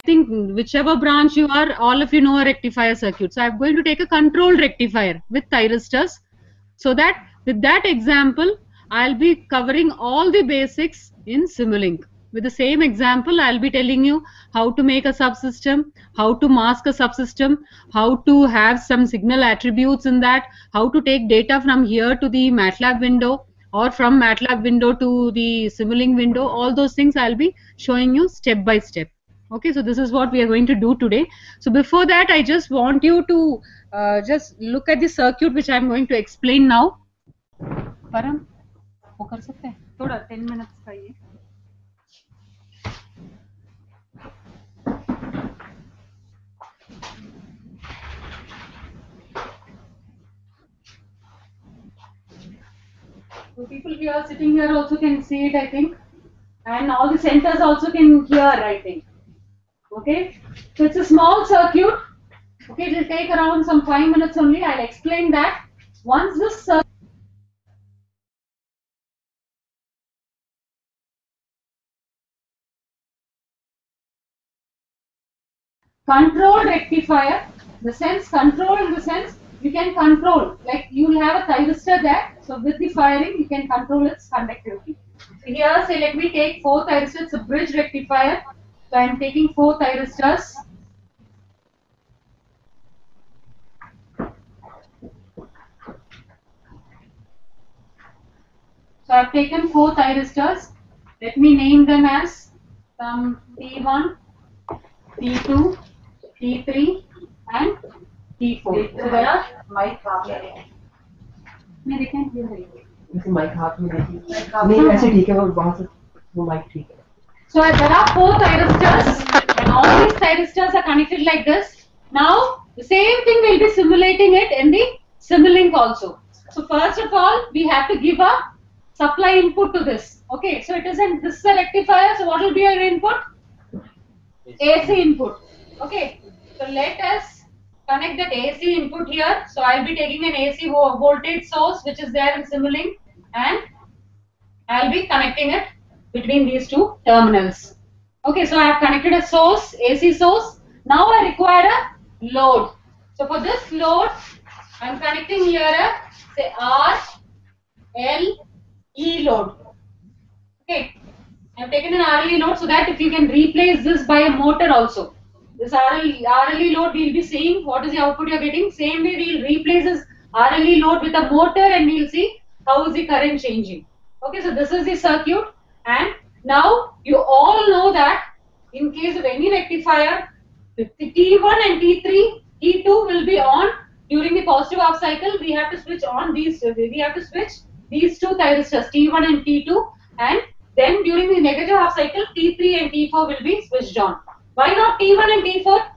think whichever branch you are, all of you know a rectifier circuit. So I'm going to take a controlled rectifier with thyristors, so that with that example, I'll be covering all the basics in Simulink. With the same example, I'll be telling you how to make a subsystem, how to mask a subsystem, how to have some signal attributes in that, how to take data from here to the MATLAB window or from MATLAB window to the Simulink window. All those things I'll be showing you step by step. Okay, so this is what we are going to do today. So before that, I just want you to just look at the circuit which I am going to explain now. Param, वो कर सकते हैं थोड़ा 10 minutes का ये. So people here sitting here also can see it, I think, and all the centers also can hear, I think. Okay, so it's a small circuit. Okay, it will take around some 5 minutes only. I'll explain that. Once this circuit controlled rectifier, the sense control in the sense you can control, like you will have a thyristor there, so with the firing you can control its conductivity. So here, say let me take 4 thyristors, it's a bridge rectifier, so I am taking 4 thyristors. So I have taken 4 thyristors, let me name them as some T1, T2, T3 and T4. So there are mic हाथ में मेरे can hear you. Mic हाथ में नहीं ऐसे ठीक है, वो वहां से वो माइक ठीक है. So there are 4 thyristors and all these thyristors are connected like this. Now the same thing will be simulating it in the Simulink also. So first of all we have to give a supply input to this. Okay, so it isn't, this is a rectifier, so what will be your input? AC input. Okay, so let us connect that AC input here. So I'll be taking an AC voltage source which is there in Simulink and I'll be connecting it between these two terminals. Okay, so I have connected a source, AC source. Now I require a load. So for this load, I am connecting here a say R, L, E load. Okay, I have taken an RLE load so that if you can replace this by a motor also. This RLE load we will be seeing what is the output you are getting. Same way we will replace this RLE load with a motor and we will see how is the current changing. Okay, so this is the circuit and now you all know that in case of any rectifier, the T1 and T3, T2 will be on during the positive half cycle. We have to switch on these. We have to switch these two thyristors T1 and T2, and then during the negative half cycle T3 and T4 will be switched on. Why not T1 and T4?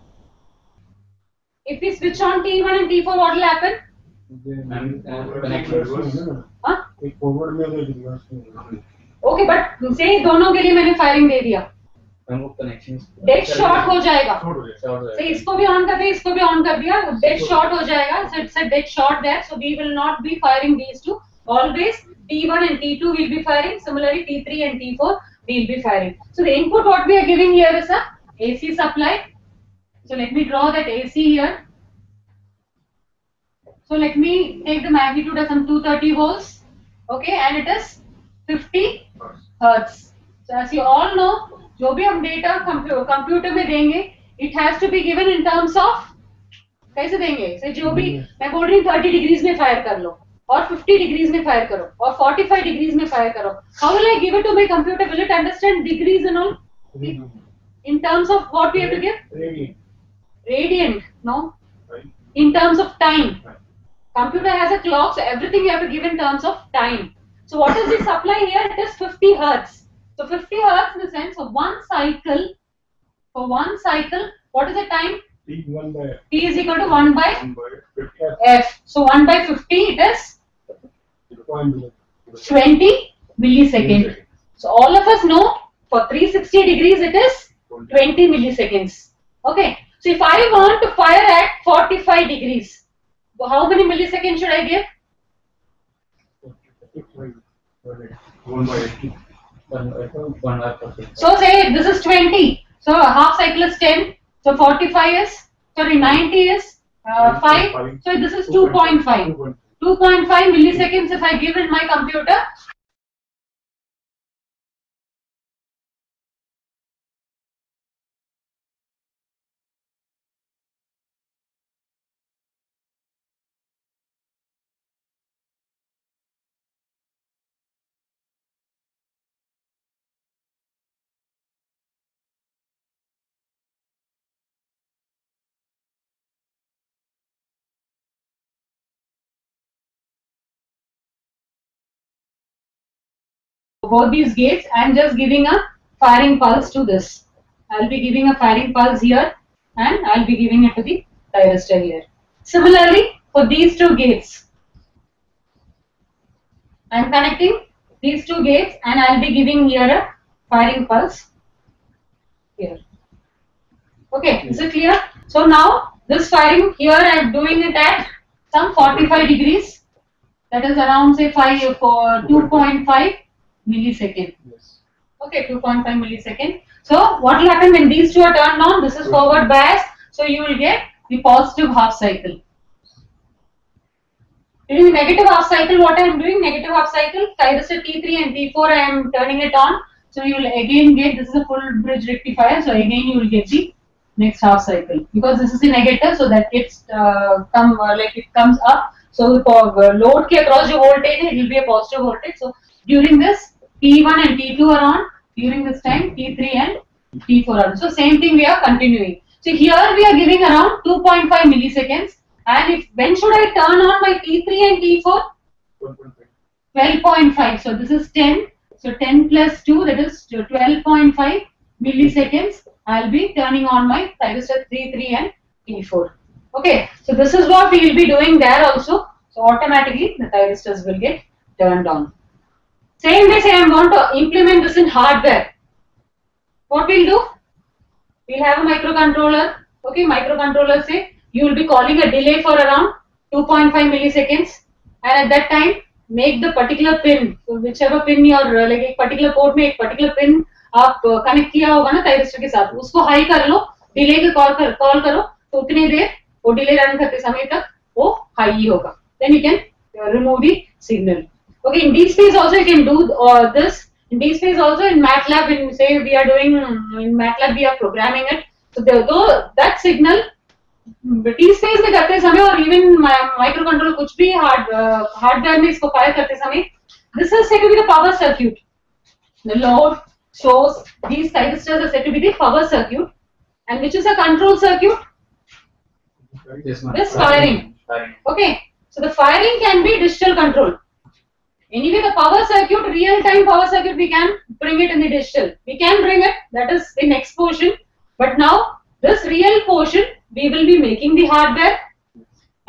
If we switch on T1 and T4, what will happen? Huh? Okay, but say दोनों के लिए मैंने firing दे दिया, dead shot हो जाएगा. So इसको भी on कर दिया, इसको भी ऑन कर दिया, डेड शॉट हो जाएगा. So it's a dead shot there. So we will not be firing these two. Always T1 and T2 will be firing. Similarly T3 and T4 we will be firing. So the input what we are giving here is a AC supply. So let me draw that AC here. So let me take the magnitude as some 230 volts. Okay, and it is 50 hertz. So as you all know, जो भी हम data computer में देंगे, it has to be given in terms of कैसे देंगे? So जो भी मैं बोल रही हूँ 30 डिग्रीज में फायर कर लो और 50 डिग्रीज में फायर करो और 45 डिग्रीज में फायर करो. How will I give it to my computer? Will it understand degrees and all? In terms of what we have to give? Radiant. No. In terms of time. Computer has a clock, so everything you have to give in terms of time. So what is the supply here? It is 50 hertz. So 50 hertz in the sense of one cycle. For one cycle, what is the time? T is equal to 1 by F. So 1 by 50 it is 20 millisecond. So all of us know for 360 degrees it is 20 milliseconds. Okay. So if I want to fire at 45 degrees, how many milliseconds should I give? 1 by 80. So say this is 20. So half cycle is 10. So 45 is, sorry, 90 is 5. So this is 2.5. 2.5 milliseconds if I give in my computer. Both these gates, I am just giving a firing pulse to this. I'll be giving a firing pulse here and I'll be giving it to the thyristor here. Similarly, for these two gates, I'm connecting these two gates and I'll be giving here a firing pulse here. Okay, is it clear? So now this firing here I'm doing it at some 45 degrees. That is around say 2.5 millisecond. Yes. Okay, 2.5 millisecond. So what will happen when these two are turned on? This is forward bias. So you will get the positive half cycle. During the negative half cycle, what I am doing? Negative half cycle, thyristor T3 and T4 I am turning it on. So you will again get, this is a full bridge rectifier. So again you will get the next half cycle. Because this is the negative, so that gets it comes up. So for load ke across the voltage, it will be a positive voltage. So during this, T1 and T2 are on. During this time, T3 and T4 are on. So same thing we are continuing. So here we are giving around 2.5 milliseconds. And when should I turn on my T3 and T4? 12.5. So this is 10. So 10 plus 2, that is 12.5 milliseconds. I'll be turning on my thyristor T3 and T4. Okay. So this is what we will be doing there also. So automatically the thyristors will get turned on. Same way, say I am going to implement this in hardware. What we'll do? We'll have a microcontroller. Okay, microcontroller, say you will be calling a delay for around 2.5 milliseconds, and at that time make the particular pin, so whichever pin you are like एक particular port में एक particular pin आप connect किया होगा ना thyristor के साथ, उसको high कर लो, delay के call करो, तो उतनी देर वो delay run करते समय तक वो high ही होगा. Then you can remove the signal. Okay, in DSpace also you can do this. In DSpace also in MATLAB, when say we are doing in MATLAB we are programming it. So that signal DSpace में करते समय और even microcontroller कुछ भी hardware में इसको fire करते समय, this is said to be the power circuit. The load, source, these thyristors are said to be the power circuit, and which is a control circuit? This firing. Okay, so the firing can be digital control. Anyway, the power circuit, real-time power circuit, we can bring it in the digital. We can bring it, that is the next portion. But now, this real portion, we will be making the hardware.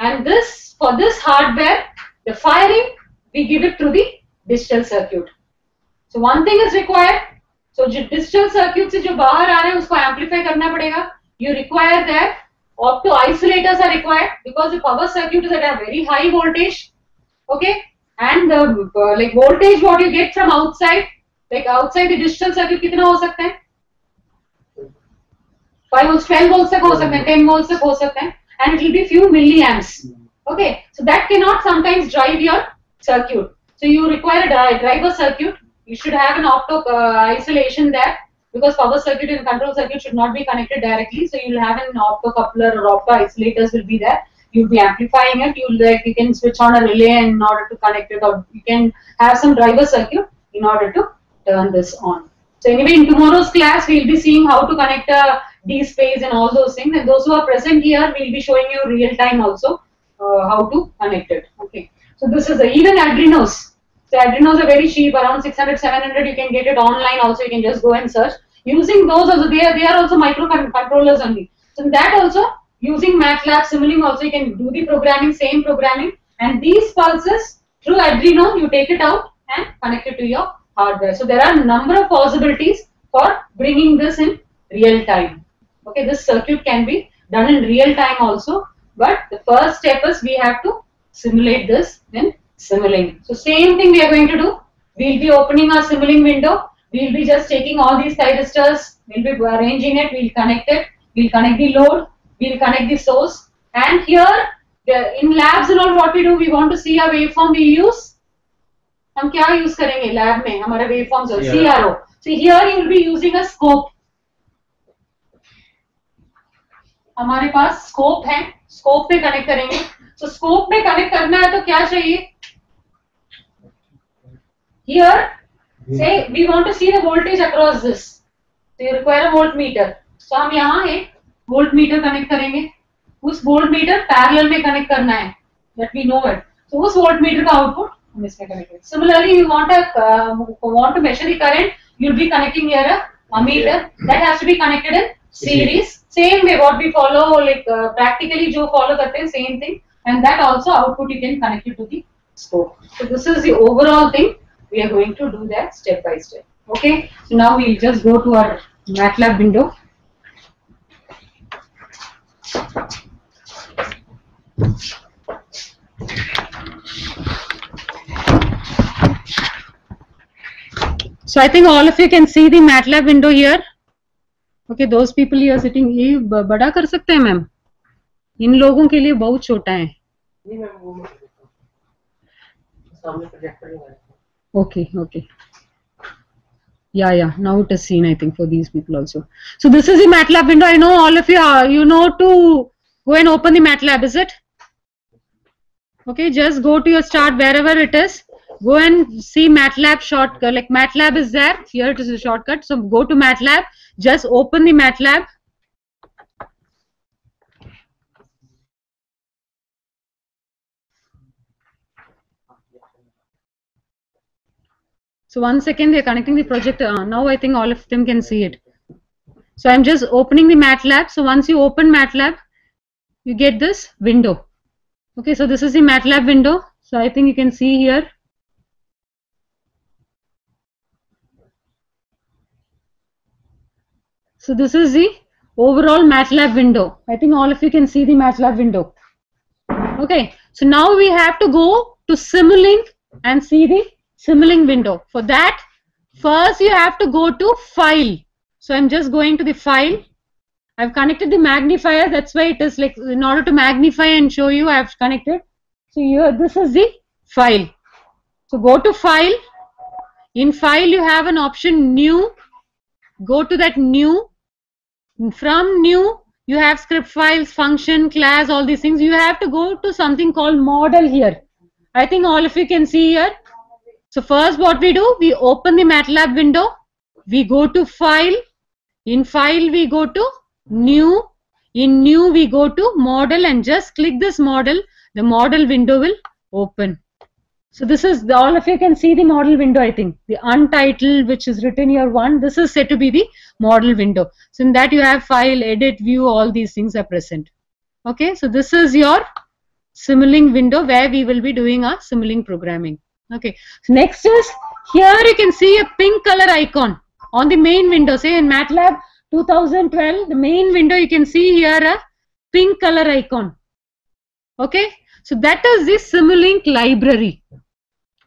And this, for this hardware, the firing, we give it through the digital circuit. So one thing is required. So digital circuit से जो बाहर आ रहे हैं उसको amplify करना पड़ेगा. You require that. Opto isolators are required because the power circuit is at a very high voltage. Okay. And the like voltage what you get from outside, like outside the digital circuit कितना हो सकता है? 5 volts, 12 volts तक हो सकते हैं, 10 volts तक हो सकते हैं, and it will be few milliamps. Okay, so that cannot sometimes drive your circuit. So you require a driver circuit. You should have an opto isolation there because power circuit and control circuit should not be connected directly. So you will have an opto coupler or opto isolators will be there. You will be amplifying it. You can switch on a relay in order to connect it, or you can have some driver circuit in order to turn this on. So anyway, in tomorrow's class, we will be seeing how to connect a DSpace and all those things. And those who are present here, we will be showing you real time also how to connect it. Okay. So this is even Arduinos. So Arduinos are very cheap, around 600, 700. You can get it online also. You can just go and search. Using those also, they are also microcontrollers only. So in that also, using MATLAB, Simulink also, you can do the programming, same programming. And these pulses through Arduino, you take it out and connect it to your hardware. So there are a number of possibilities for bringing this in real time. Okay, this circuit can be done in real time also. But the first step is we have to simulate this in Simulink. So same thing we are going to do. We will be opening our Simulink window. we'll be just taking all these thyristors, we'll be arranging it, we'll connect it, we'll connect the load, we'll connect the source. And here, in labs and all, what we do, we want to see a waveform we use. हम क्या use करेंगे lab में हमारा waveforms हो CRO. So here you will be using a scope. हमारे पास scope है, scope पे connect करेंगे. So scope पे connect करना है तो क्या चाहिए? Here, say we want to see the voltage across this. So you require a voltmeter. So हम यहाँ एक voltmeter connect करेंगे. उस voltmeter parallel में connect करना है. That we know it. So उस voltmeter का output हम इसमें connect करेंगे. Similarly, you want to measure the current. You'll be connecting here a meter that has to be connected in series. Same way what we follow, like practically जो follow करते हैं same thing. And that also output you can connect it to the scope. So this is the overall thing. We are going to do that step by step. Okay. So now we'll just go to our MATLAB window. So I think all of you can see the MATLAB window here. Okay, those people here sitting, ये बड़ा कर सकते हैं ma'am? इन लोगों के लिए बहुत छोटा है. नहीं मैम वो सामने प्रोजेक्टर लगा है. Okay, okay. Yeah. Now it is seen, I think, for these people also. So this is the MATLAB window. I know all of you are, you know to go and open the MATLAB, is it? Okay, just go to your start wherever it is. Go and see MATLAB shortcut. Like MATLAB is there. Here it is a shortcut. So go to MATLAB. Just open the MATLAB. So 1 second, they're connecting the projector. Now I think all of them can see it. So I'm just opening the MATLAB. So once you open MATLAB, you get this window. Okay, so this is the MATLAB window. So I think you can see here. So this is the overall MATLAB window. I think all of you can see the MATLAB window. Okay, so now we have to go to Simulink and see the Simulink window. For that, first you have to go to File. So I'm just going to the File. I've connected the magnifier. That's why it is like, in order to magnify and show you, I've connected. So here, this is the File. So go to File. In File, you have an option New. Go to that New. From New, you have script files, function, class, all these things. You have to go to something called Model here. I think all of you can see here. So first what we do, we open the MATLAB window. We go to File. In File, we go to New. In New, we go to Model and just click this model. The model window will open. So this is, all of you can see the model window, I think. The untitled, which is written here 1, this is said to be the model window. So in that you have File, Edit, View, all these things are present. Okay, so this is your Simulink window where we will be doing our Simulink programming. Okay, so next is, here you can see a pink color icon on the main window. Say in MATLAB 2012, the main window you can see here a pink color icon. Okay, so that is the Simulink library.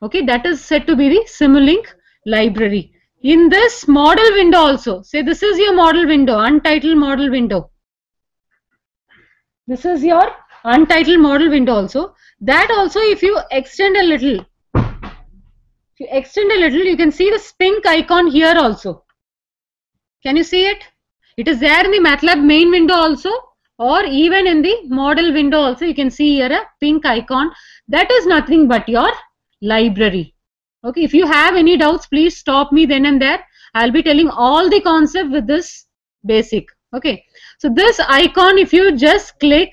Okay, that is said to be the Simulink library. In this model window also, say this is your model window, untitled model window. This is your untitled model window also. That also, if you extend a little, you can see this pink icon here also. Can you see it? It is there in the MATLAB main window also, or even in the model window also. You can see here a pink icon. That is nothing but your library. Okay, if you have any doubts, please stop me then and there. I'll be telling all the concept with this basic. Okay, so this icon, if you just click,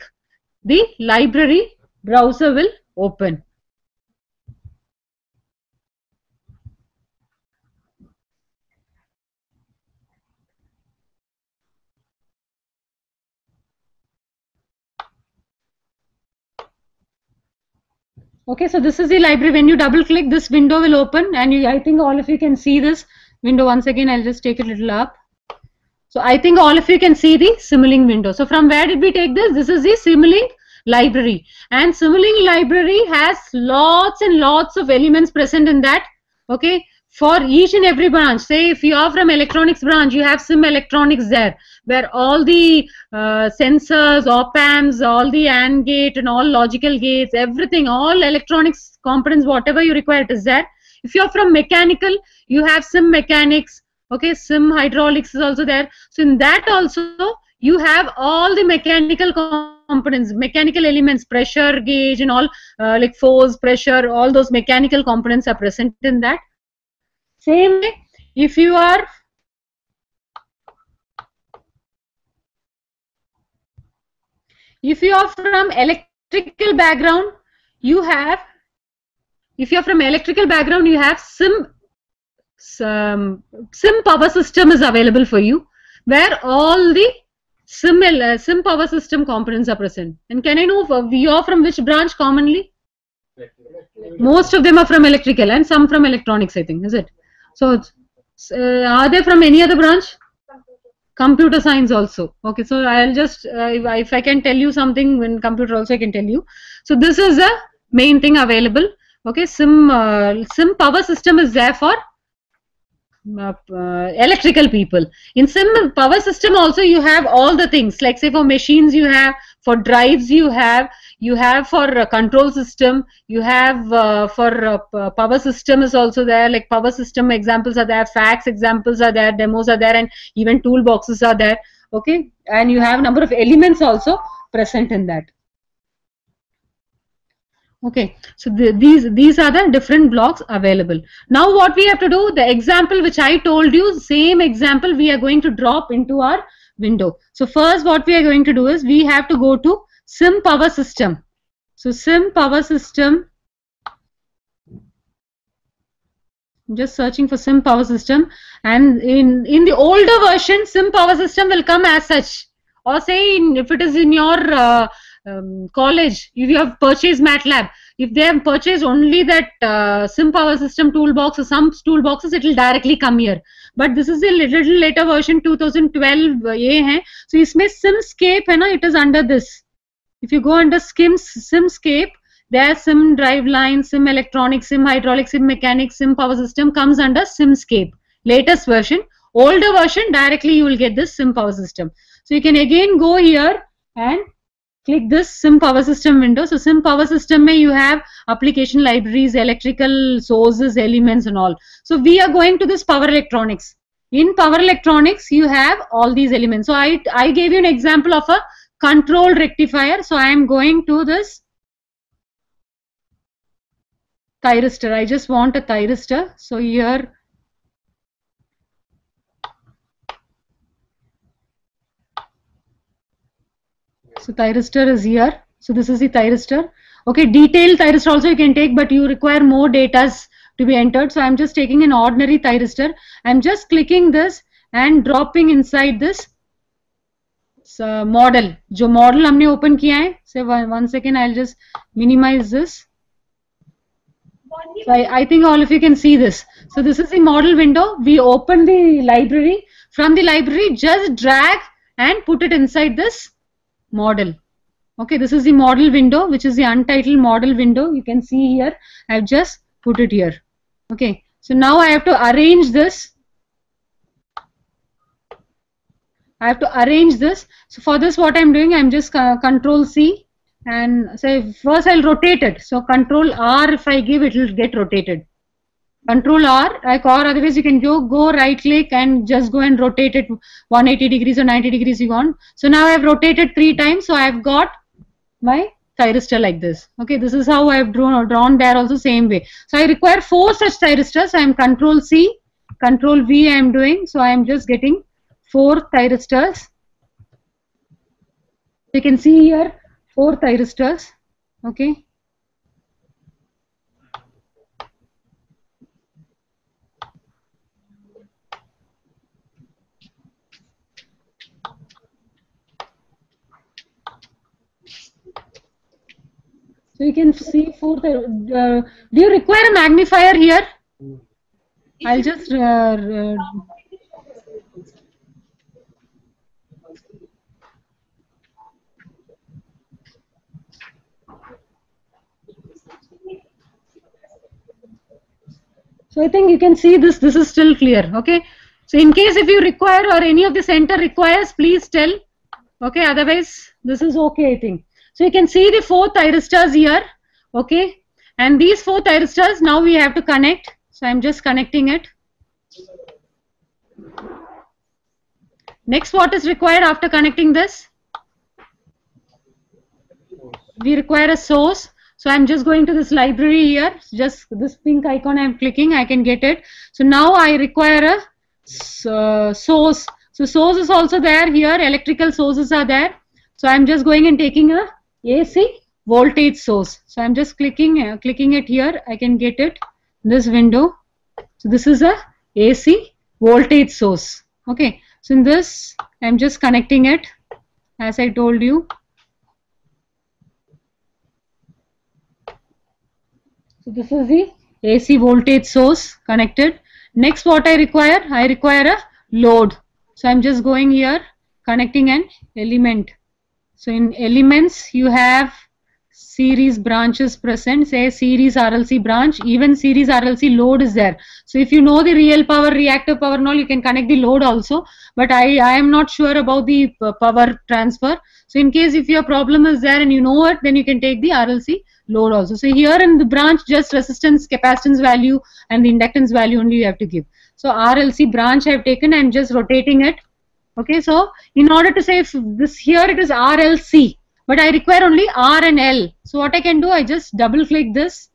the library browser will open. Okay, so this is the library. When you double click, this window will open, and I think all of you can see this window. Once again, I'll just take it a little up. So I think all of you can see the Simulink window. So from where did we take this? This is the Simulink library, and Simulink library has lots and lots of elements present in that. Okay, for each and every branch. Say if you are from electronics branch, you have sim electronics there, where all the sensors, op amps, all the AND gate and all logical gates, everything, all electronics components, whatever you require, it is there. If you are from mechanical, you have sim mechanics. Okay, sim hydraulics is also there. So in that also you have all the mechanical components, mechanical elements, pressure gauge and all, like force, pressure, all those mechanical components are present in that. Same way, if you are from electrical background, you have, if you're from electrical background, you have sim power system is available for you, where all the sim power system components are present. And can I know you are from which branch commonly? Most of them are from electrical and some from electronics, I think, is it? So are they from any other branch? Computer science also. Okay, so I'll just if I can tell you something in computer also, I can tell you. So this is the main thing available. Okay, sim power system is there for electrical people. In sim power system also you have all the things, like say for machines you have, for drives you have for control system, you have for power system is also there, like power system examples are there, facts examples are there, demos are there, and even toolboxes are there. Okay, and you have number of elements also present in that. Okay, so these are the different blocks available. Now what we have to do, the example which I told you, same example we are going to drop into our window. So first what we are going to do is we have to go to sim power system. So sim power system, I'm just searching for sim power system, and in the older version sim power system will come as such, or say if it is in your college, if you have purchased MATLAB, if they have purchased only that sim power system toolbox or some toolboxes, it will directly come here. But this is a little later version, 2012 ये है. So इसमें Simscape है ना, it is under this. If you go under Simscape, there sim drive line, sim electronics, sim hydraulics, sim mechanics, sim power system comes under Simscape. Latest version. Older version, directly you will get this sim power system. So you can again go here and click this sim power system window. So sim power system mein you have application libraries, electrical sources, elements and all. So we are going to this power electronics. In power electronics you have all these elements. So I gave you an example of a control rectifier. So I am going to this thyristor. I just want a thyristor. So here so thyristor is here. So this is the thyristor. Okay, detailed thyristor also you can take, but you require more data to be entered. So I'm just taking an ordinary thyristor. I'm just clicking this and dropping inside this model. जो model हमने open किया है. Say one second, I'll just minimize this. So I think all of you can see this. So this is the model window. We open the library. From the library, just drag and put it inside this model. Okay, this is the model window, which is the untitled model window. You can see here, I've just put it here. Okay, so now I have to arrange this. I have to arrange this. So for this, what I'm doing, I'm just Control C, and say first I'll rotate it. So Control R, if I give, it will get rotated. Control R, like, or otherwise you can go right click and just go and rotate it 180 degrees or 90 degrees you want. So now I've rotated 3 times, so I've got my thyristor like this. Okay, this is how I've drawn there also same way. So I require 4 such thyristors. So I'm Control C, Control V I am doing. So I am just getting 4 thyristors. You can see here 4 thyristors. Okay. So you can see 4. Do you require a magnifier here? I'll just So I think you can see this. This is still clear. Okay. So in case if you require or any of the center requires, please tell. Okay. Otherwise, this is okay, I think. So you can see the 4 thyristors here. Okay. And these 4 thyristors now we have to connect. So I'm just connecting it. Next, what is required after connecting this? We require a source. So I'm just going to this library here. Just this pink icon I'm clicking, I can get it. So now I require a source. So source is also there here. Electrical sources are there. So I'm just going and taking a AC voltage source. So I'm just clicking it here. I can get it. This window. So this is a AC voltage source. Okay. So in this, I'm just connecting it as I told you. So this is the AC voltage source connected. Next, what I require a load. So I'm just going here, connecting an element. So in elements, you have series branches present, say series RLC branch, even series RLC load is there. So if you know the real power, reactive power and all, you can connect the load also, but I am not sure about the power transfer. So in case if your problem is there and you know it, then you can take the RLC load also. So here in the branch, just resistance, capacitance value and the inductance value only you have to give. So RLC branch I have taken and just rotating it. Okay, so in order to say if this here it is RLC, but I require only R and L. So what I can do, I just double click this,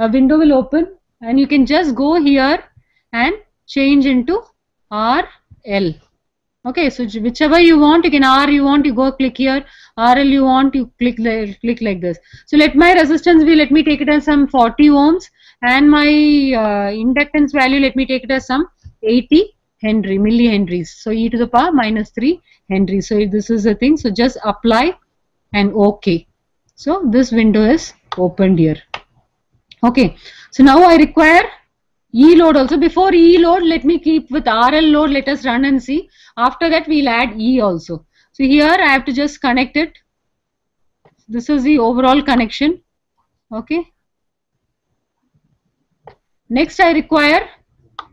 a window will open and you can just go here and change into RL. Okay, so whichever you want, you can R you want, you go click here, RL you want, you click like this. So let my resistance be, let me take it as some 40 ohms and my inductance value, let me take it as some 80 Henry, millihenries. So e to the power minus 3 Henry. So this is the thing. So just apply and OK. So this window is opened here. Okay. So now I require E load also. Before E load, let me keep with RL load. Let us run and see. After that, we'll add E also. So here I have to just connect it. This is the overall connection. Okay. Next, I require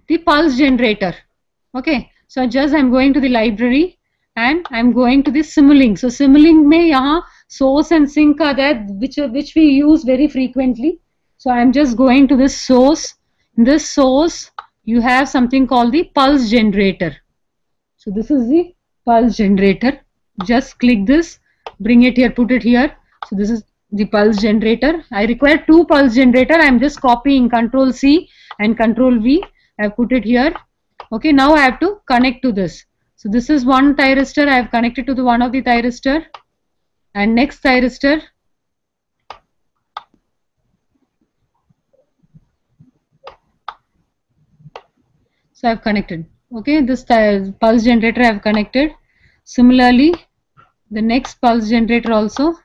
the pulse generator. Okay, so just I'm going to the library and I'm going to the Simulink. So Simulink mein yahan source and sink are there, which we use very frequently. So I'm just going to this source. In this source, you have something called the pulse generator. So this is the pulse generator. Just click this, bring it here, put it here. So this is the pulse generator. I require 2 pulse generator. I'm just copying Control C and Control V. I put it here. Okay, now I have to connect to this. So this is one thyristor. I have connected to the one of the thyristor. And next thyristor. So I have connected. Okay, this pulse generator I have connected. Similarly, the next pulse generator also.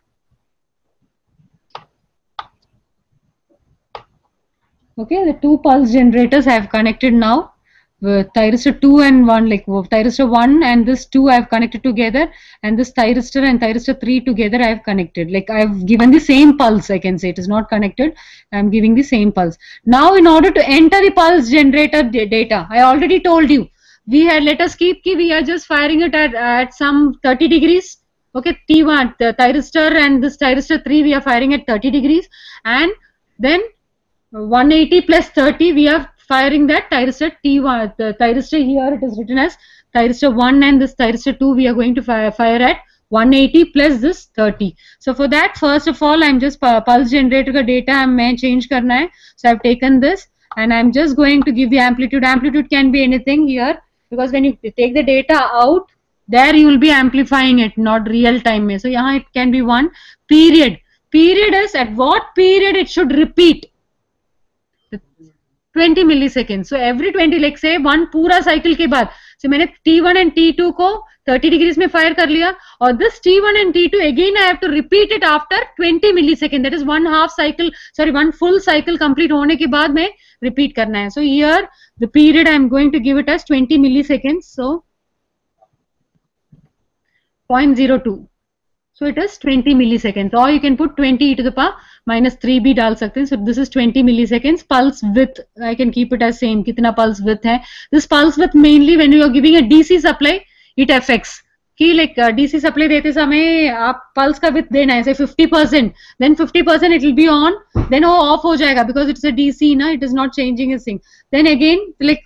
Okay, the 2 pulse generators I have connected now. Thyristor 2 and 1, like thyristor 1 and this 2 I have connected together, and this thyristor and thyristor 3 together I have connected. Like I have given the same pulse, I can say it is not connected. I am giving the same pulse. Now in order to enter the pulse generator data, I already told you, we had, let us keep, we are just firing it at some 30 degrees. Okay, T1, the thyristor and this thyristor 3 we are firing at 30 degrees, and then 180 plus 30 we are firing that thyristor T1. The thyristor here it is written as thyristor 1 and this thyristor 2 we are going to fire at 180 plus this 30. So for that, first of all, I'm just pulse generator ka data हमें change करना है. So I've taken this and I'm just going to give the amplitude. Amplitude can be anything here, because when you take the data out, there you will be amplifying it, not real time में. So यहाँ it can be one period. Period is at what period it should repeat. 20 milliseconds. So every 20, like say one पूरा cycle के बाद, so मैंने T1 and T2 को 30 degrees में fire कर लिया, और this T1 and T2 again I have to repeat it after 20 milliseconds. That is one half cycle, sorry, one full cycle complete होने के बाद में repeat करना है. So here the period I am going to give it as 20 milliseconds. So 0.02. So it is 20 milliseconds, or you can put 20 e to the power minus 3 भी डाल सकते हैं. So this is 20 milliseconds. Pulse width, I can keep it as same. कितना pulse width है? This pulse width mainly when you are giving a DC supply, it affects. कि like DC supply देते समय आप pulse का width देना है, say 50%, then 50% it will be on, then वो off हो जाएगा because it's a DC ना, it is not changing its thing. Then again like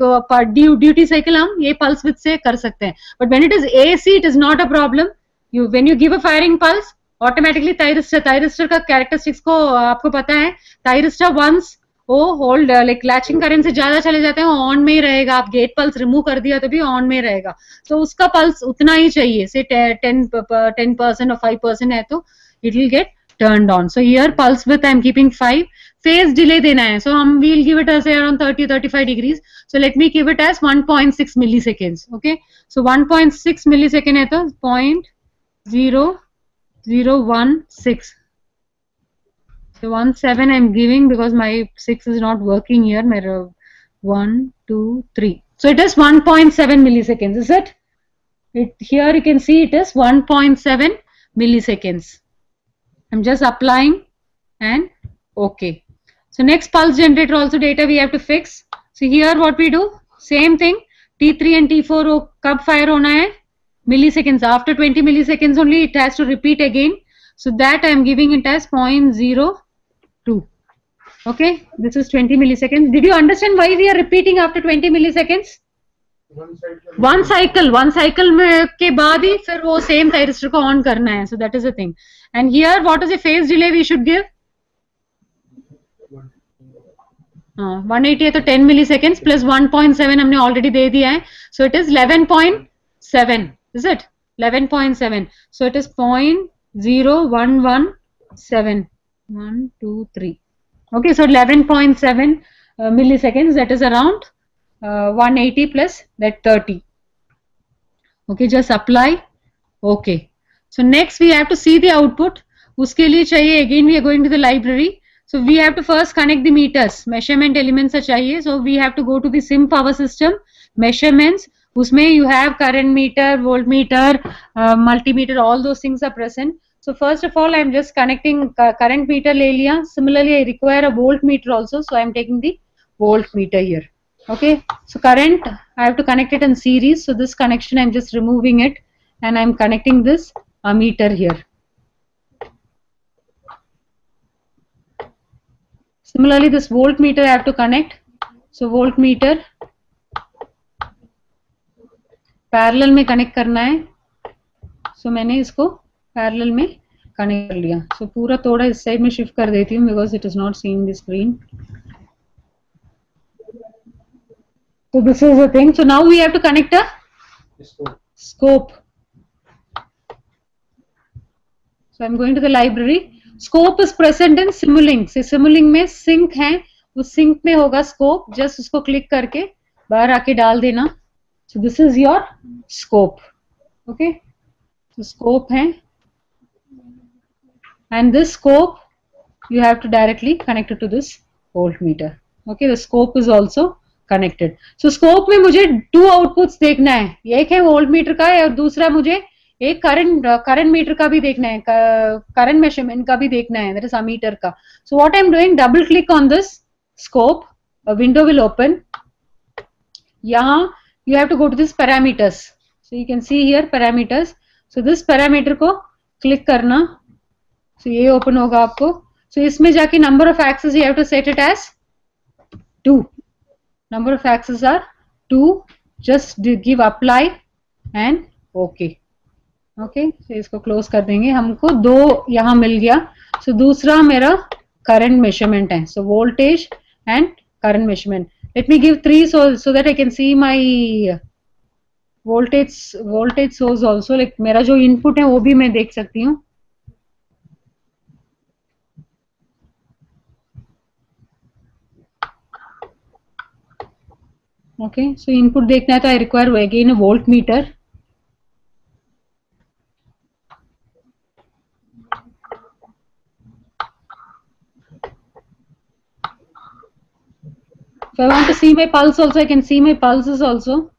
duty cycle हम ये pulse width से कर सकते हैं. But when it is AC, it is not a problem. When you give a firing pulse, automatically thyristor का characteristics को आपको पता है. Thyristor once वो hold like latching current से ज्यादा चले जाते हैं, वो ऑन में ही रहेगा. आप गेट पल्स रिमूव कर दिया तो भी ऑन में रहेगा. तो उसका पल्स उतना ही चाहिए, से 10% और 5% है तो it will get turned on. So here pulse width I am keeping 5. Phase delay देना है, so हम will give it as around 30-35 degrees. So let me give it as 1.6 milliseconds. Okay, so 1.6 millisecond है तो 0.0016. So 17 I'm giving because my 6 is not working here. My 1, 2, 3. So it is 1.7 milliseconds. Is it? Here you can see it is 1.7 milliseconds. I'm just applying and okay. So next pulse generator also data we have to fix. So here what we do, same thing. T3 and T4 कब fire होना है? Milliseconds. After 20 milliseconds only it has to repeat again. So that I am giving it as 0.02. Okay, this is 20 milliseconds. Did you understand why we are repeating after 20 milliseconds? One cycle में के बाद ही फिर वो same thyristor को on करना है. So that is the thing. And here what is the phase delay we should give? 180 है तो 10 milliseconds plus 1.7 हमने already दे दिया है. So it is 11.7. Is it 11.7? So it is 0.0117. 1, 2, 3. Okay, so 11.7 milliseconds. That is around 180 plus that 30. Okay, just apply. Okay. So next we have to see the output. उसके लिए चाहिए again we are going to the library. So we have to first connect the meters. Measurement elements चाहिए. So we have to go to the sim power system. Measurements. उसमें you have current meter, voltmeter, multimeter. All those things are present. So first of all I am just connecting current meter ले लिया. Similarly I require a voltmeter also. So I am taking the voltmeter here. Okay. So current I have to connect it in series. So this connection I am just removing it and I am connecting this ammeter here. Similarly this voltmeter I have to connect. So voltmeter parallel में connect करना है. सो मैंने इसको parallel में connect कर लिया. सो पूरा थोड़ा इस साइड में शिफ्ट कर देती हूँ because it is not seeing the screen. So this is the thing. So now we have to connect a scope. So I'm going to the library. Scope is present in Simulink. So Simulink में sync है, उस sync में होगा scope. Just उसको click करके बाहर आके डाल देना. So this is your scope. Okay. So scope है. And this scope you have to directly connect it to this voltmeter. Okay. The scope is also connected. So scope में मुझे 2 outputs देखना है. एक है voltmeter का और दूसरा मुझे एक current meter का भी देखना है, current measurement का भी देखना है, that is ammeter का. So what I am doing, double click on this scope, a window will open. यहाँ you have to go to this parameters. So you can see here parameters. So this parameter को click करना. So ये open होगा आपको. So इसमें जाके number of axes you have to set it as 2. Number of axes are 2. Just give apply and okay. Okay. So इसको close कर देंगे. हमको 2 यहाँ मिल गया. So दूसरा मेरा current measurement है. So voltage and current measurement. Let me give 3 so that I can see my voltage source also. Like मेरा जो input है वो भी मैं देख सकती हूँ. Okay, so input देखना है तो I require again a voltmeter. If I want to see my pulse also, I can see my pulses also.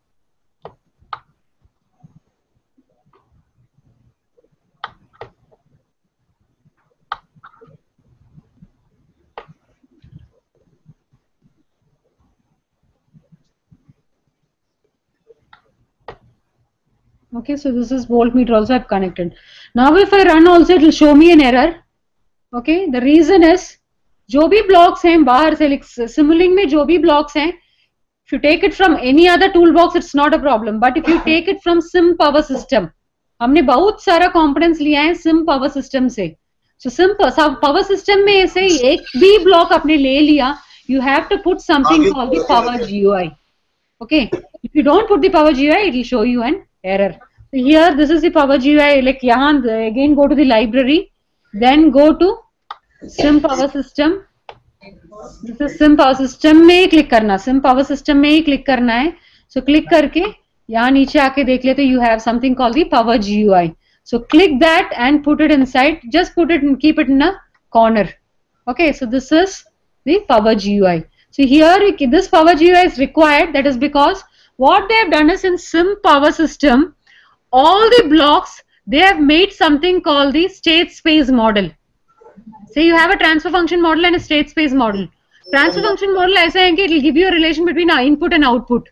Okay, so this is voltmeter also I've connected. Now if I run also, it will show me an error. Okay, the reason is जो भी blocks हैं बाहर से like Simulink में जो भी blocks हैं, if you take it from any other toolbox, it's not a problem. But if you take it from Sim Power System, हमने बहुत सारा components लिया है Sim Power System से. So Sim Power System में ऐसे एक भी block आपने ले लिया, you have to put something called the Power GUI. Okay, if you don't put the Power GUI, it will show you an error. So here, this is the Power GUI. Like यहाँ again go to the library, then go to Sim Power System. This is Sim Power System में ही click करना. Sim Power System में ही click करना है. So click करके यहाँ नीचे आके देख ले तो you have something called the Power GUI. So click that and put it inside. Just put it and keep it in a corner. Okay, so this is the Power GUI. So here this Power GUI is required. That is because what they have done is in Sim Power System, all the blocks they have made something called the state space model. So you have a transfer function model and a state space model. Transfer function model ऐसा है कि it will give you a relation between input and output.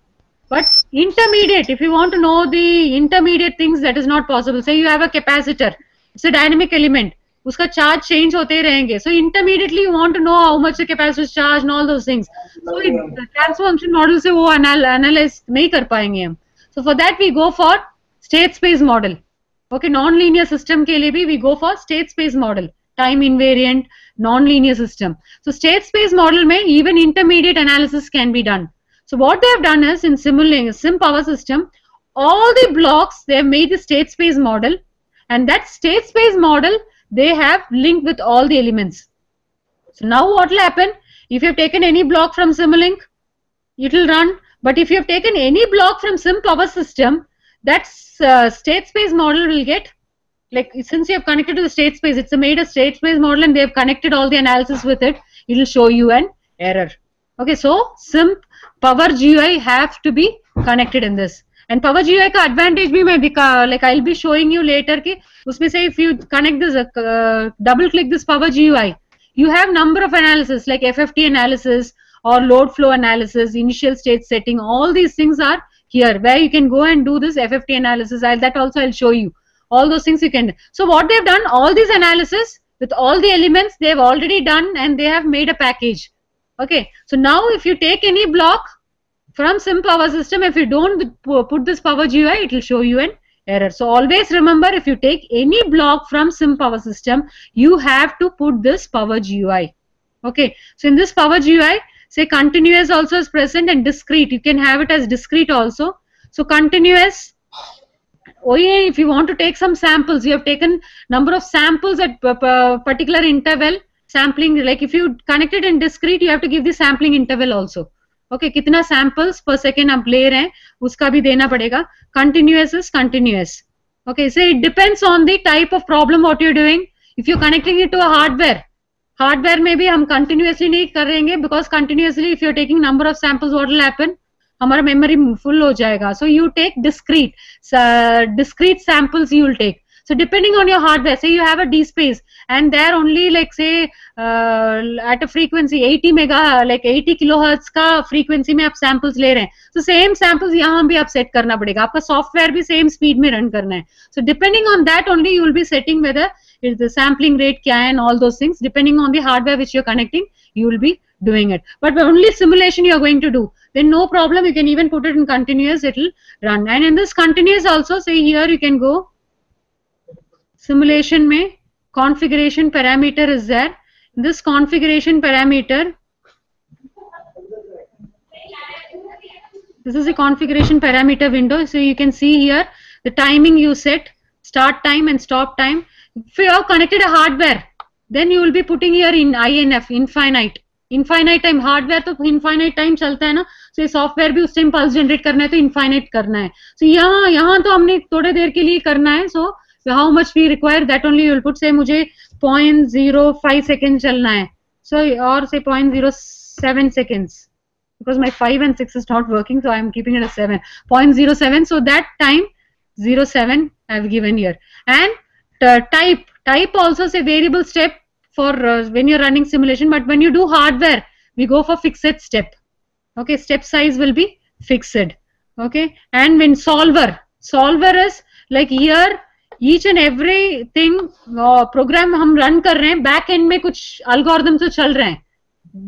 But intermediate, if you want to know the intermediate things, that is not possible. Say you have a capacitor, it's a dynamic element. उसका charge change होते ही रहेंगे. So intermediately you want to know how much the capacitor is charged and all those things. So the transfer function model से वो analyze नहीं कर पाएंगे हम. So for that we go for state space model. Okay, non-linear system के लिए भी we go for state space model. Time invariant, non-linear system. So state space model में even intermediate analysis can be done. So what they have done is in Simulink, Sim Power System, all the blocks they have made the state space model, and that state space model they have linked with all the elements. So now what will happen? If you have taken any block from Simulink, it will run. But if you have taken any block from Sim Power System, that state space model will get, like since you have connected to the state space, it's made a state space model and they have connected all the analysis with it, it will show you an error. Okay, so Sim Power GUI have to be connected in this. And Power GUI का advantage भी मैं like I'll be showing you later कि उसमें से if you connect this, double click this Power GUI, you have number of analysis like FFT analysis or load flow analysis, initial state setting, all these things are here where you can go and do this FFT analysis. That also I'll show you. All those things you can. So what they've done, all these analysis with all the elements they've already done and they have made a package. Okay, so now if you take any block from Sim Power System, if you don't put this Power GUI, it will show you an error. So always remember, if you take any block from Sim Power System, you have to put this Power GUI. Okay, so in this Power GUI, say continuous also is present and discrete. You can have it as discrete also. So continuous, if you want to take some samples, you have taken number of samples at particular interval, sampling, like if you connect it in discrete, you have to give the sampling interval also. Okay, कितना samples per second आप ले रहे हैं, उसका भी देना पड़ेगा. Continuous is continuous. Okay, so it depends on the type of problem what you're doing. If you're connecting it to a hardware में भी हम continuously नहीं करेंगे, because continuously if you're taking number of samples, what will happen? हमारा memory full हो जाएगा. So you take discrete samples you will take. So depending on your hardware, say you have a DSpace and there only like say at a frequency 80 kilohertz का frequency में आप samples ले रहे हैं. So same samples यहाँ भी आप set करना पड़ेगा. आपका software भी same speed में run करना है. So depending on that only you will be setting whether the sampling rate क्या है and all those things. Depending on the hardware which you're connecting, you will be doing it. But only simulation you are going to do, then no problem. You can even put it in continuous, it will run. And in this continuous also, say here you can go simulation में configuration parameter is there. This configuration parameter, this is the configuration parameter window. So you can see here the timing you set, start time and stop time. If you have connected a hardware, then you will be putting here in INF, infinite time. Hardware तो infinite time चलता है ना, so software भी उस time pulse generate करना है तो infinite करना है. So यहाँ तो हमने थोड़े देर के लिए करना है. So how much we require, that only you will put. Say मुझे 0.05 seconds चलना है, so or say 0.07 seconds, because my 5 and 6 is not working, so I am keeping it as 7. 0.07, so that time 07 I have given here. And type also say variable step for when you're running simulation, but when you do hardware we go for fixed step. Okay, step size will be fixed. Okay, and when solver is like here each and every thing program हम run कर रहे हैं, back end में कुछ algorithm तो चल रहे हैं.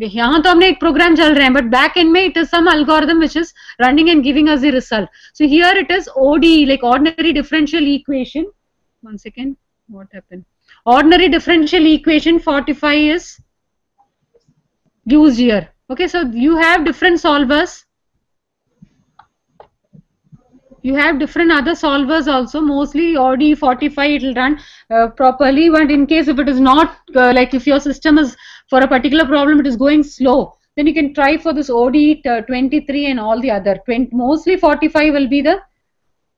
यहाँ तो हमने एक program चल रहे हैं, but back end में it is some algorithm which is running and giving us the result. So here it is ODE, like ordinary differential equation. One second, what happened? Ordinary differential equation 45 is used here. Okay, so you have different solvers. You have different other solvers also. Mostly ODE 45 it will run properly, but in case if it is not like if your system is for a particular problem it is going slow, then you can try for this ODE 23 and all the other 20. Mostly 45 will be the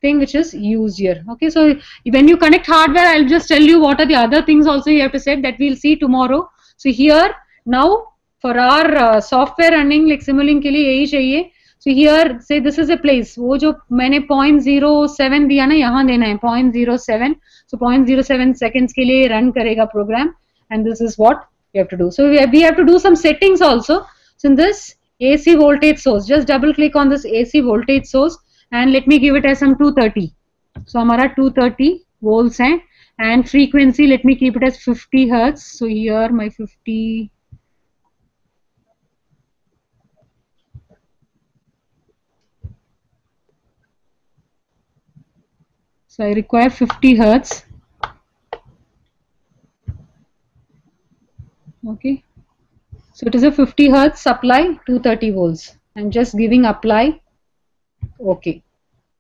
thing which is used here. Okay, so when you connect hardware, I'll just tell you what are the other things also you have to set that we'll see tomorrow. So here now for our software running like Simulink के लिए यही चाहिए. So here say this is a place. वो जो मैंने 0.07 दिया ना, यहाँ देना है 0.07. So 0.07 seconds के लिए run करेगा program, and this is what you have to do. So we have to do some settings also. So in this AC voltage source, just double click on this AC voltage source and let me give it as some 230. So हमारा 230 volts है, and frequency let me keep it as 50 hertz. So here my 50. So I require 50 hertz. Okay. So it is a 50 hertz supply, 230 volts. I'm just giving apply. Okay.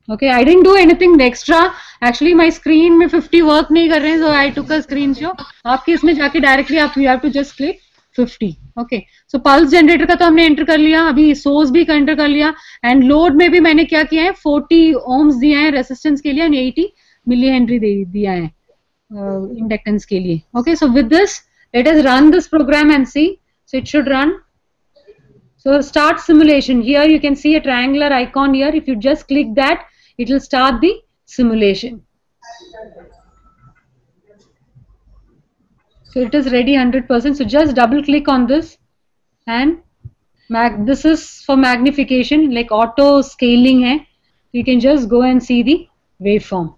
Okay. I didn't do anything extra. Actually, my screen में 50 work नहीं कर रहे हैं, so I took a screenshot. आपके इसमें जाके directly आप you have to just click 50. Okay. So pulse generator का तो हमने enter कर लिया, अभी source भी enter कर लिया, and load में भी मैंने क्या किया है 40 ohms दिया है resistance के लिए and 80 millihenry दिया है inductance के लिए. Okay. So with this, let us run this program and see. So it should run. So start simulation. Here you can see a triangular icon here. If you just click that, it will start the simulation. So it is ready 100%. So just double click on this, and this is for magnification, like auto scaling hai. You can just go and see the waveform.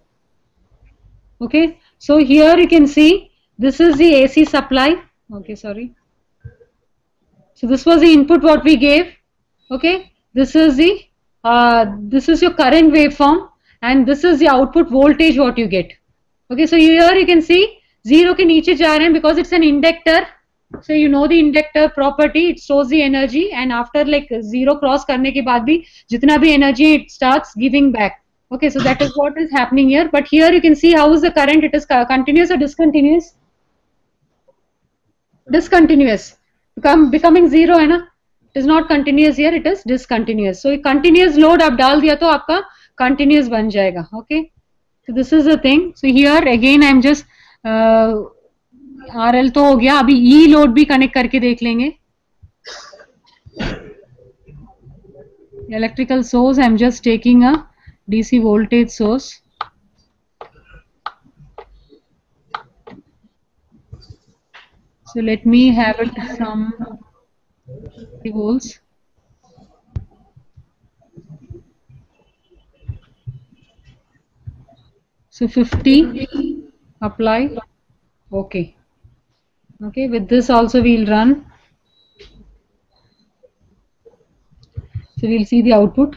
Okay. So here you can see this is the AC supply. Okay, sorry. So this was the input what we gave. Okay. This is the this is your current waveform, and this is the output voltage what you get. Okay. So here you can see 0 के नीचे जा रहे हैं because it's an inductor. So you know the inductor property, it stores the energy, and after like 0 cross करने के बाद भी जितना भी energy it starts giving back. Okay, so that is what is happening here. But here you can see how is the current. It is continuous or discontinuous? Discontinuous. Becoming 0 है ना? It is not continuous here. It is discontinuous. So continuous load आप डाल दिया तो आपका continuous बन जाएगा. Okay. So this is the thing. So here again I am just RL तो हो गया. अभी E load भी connect करके देख लेंगे. Electrical source I am just taking a DC voltage source. So let me have it some 50 volts. So 50, apply. Okay. Okay, with this also we'll run. So we'll see the output.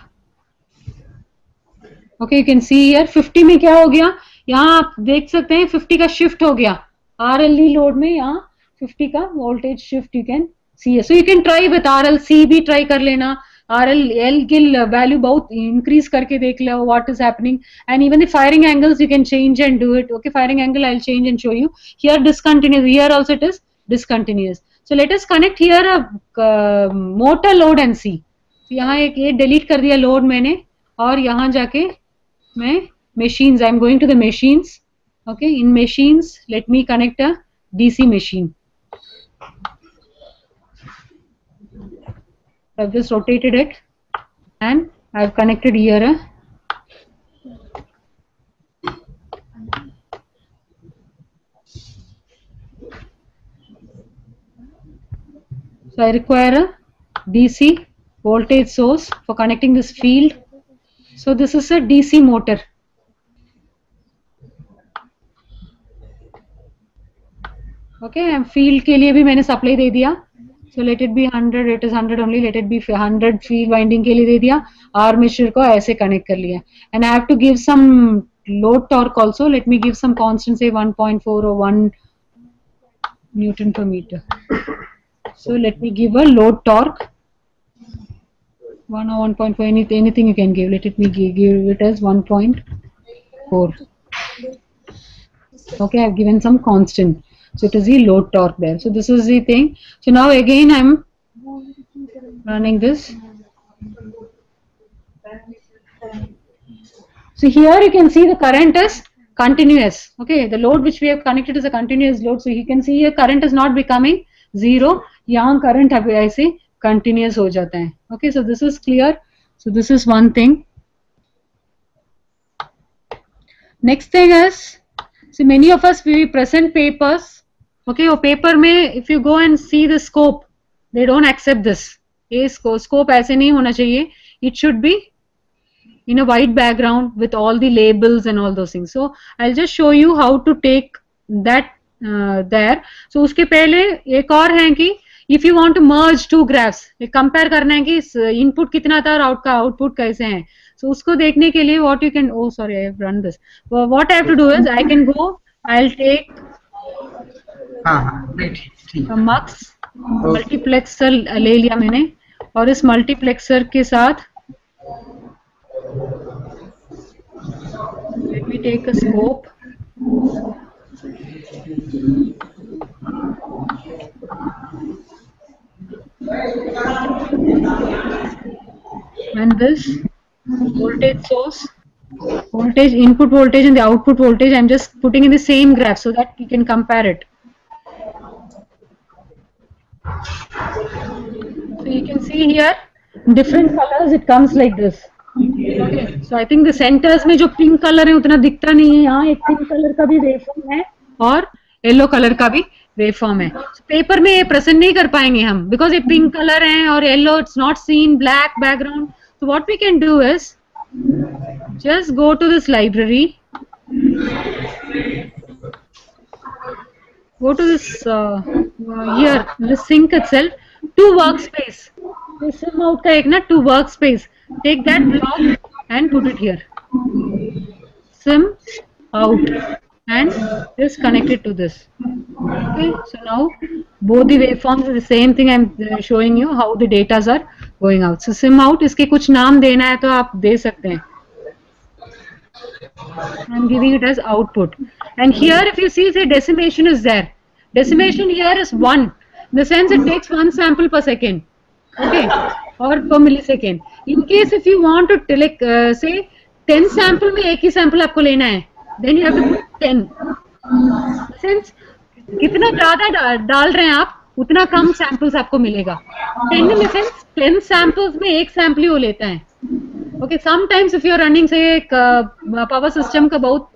Okay, you can see here 50 में क्या हो गया, यहाँ आप देख सकते हैं 50 का शिफ्ट हो गया RLE लोड में, यहाँ 50 का voltage shift you can see है. So you can try with RLC भी ट्राई कर लेना, RL की वैल्यू बहुत इंक्रीज करके देख लो what is happening, and even the firing angles you can change and do it. Okay, firing angle I will change and show you. Here discontinuous, here also it is discontinuous. So let us connect here a motor load and see. यहाँ एक ये delete कर दिया load मैंने, और यहाँ जाके मैं machines, I'm going to the machines. Okay, in machines let me connect a DC machine. I've just rotated it and I've connected here a so I require a DC voltage source for connecting this field. So this is a DC motor. Okay, field के लिए भी मैंने supply दे दिया. So let it be 100. It is 100 only. Let it be 100 field winding के लिए दे दिया. Armature को ऐसे connect कर लिया. And I have to give some load torque also. Let me give some constant, say 1.4 or 1 Newton per meter. So let me give a load torque. 1 or 1.4, anything you can give. Let it me give it as 1.4. Okay, I've given some constant. So it is the load torque there. So this is the thing. So now again I'm running this. So here you can see the current is continuous. Okay, the load which we have connected is a continuous load. So you can see here current is not becoming zero. यहाँ current अब ऐसे continuous हो जाता है. Okay, so this is clear. So this is one thing. Next thing is, see many of us we present papers. Okay, or paper में if you go and see the scope, they don't accept this. ये scope ऐसे नहीं होना चाहिए. It should be in a white background with all the labels and all those things. So I'll just show you how to take that there. So उसके पहले एक और है कि if you want to merge two graphs, compare करना है कि input कितना था और output कैसे हैं. So उसको देखने के लिए what you can, oh sorry I have run this. Well, what I have to do is I can go, I'll take mux multiplexer ले लिया मैंने और इस multiplexer के साथ let me take a scope. And this voltage source, voltage, input voltage and the output voltage, I'm just putting in the same graph so that you can compare it. So you can see here different colors, it comes like this. Okay, so I think the centers में जो pink color है उतना दिखता नहीं है. यहाँ एक pink color का भी waveform है और yellow color का भी waveform है. So paper में ये present नहीं कर पाएंगे हम because ये pink color है और yellow, it's not seen, black background. So what we can do is just go to this library, go to this here, this sync itself, to workspace. Sim out का एक ना to workspace. Take that block and put it here. Sim out and just connect it to this. Okay, so now both the waveforms are the same thing. I'm showing you how the datas are going out. So sim out, इसके कुछ नाम देना है तो आप दे सकते हैं. I'm giving it as output. And here if you see, say decimation is there. Decimation here is 1. In the sense it takes 1 sample per second. Okay, or per millisecond. In case if you want to like say 10 sample में एक ही sample आपको लेना है, then you have to put 10. Since कितना ज़्यादा डाल रहे हैं आप, उतना कम samples आपको मिलेगा. 10 in the sense 10 samples में एक sample ही वो लेता है. Okay, sometimes if you are running say power system का बहुत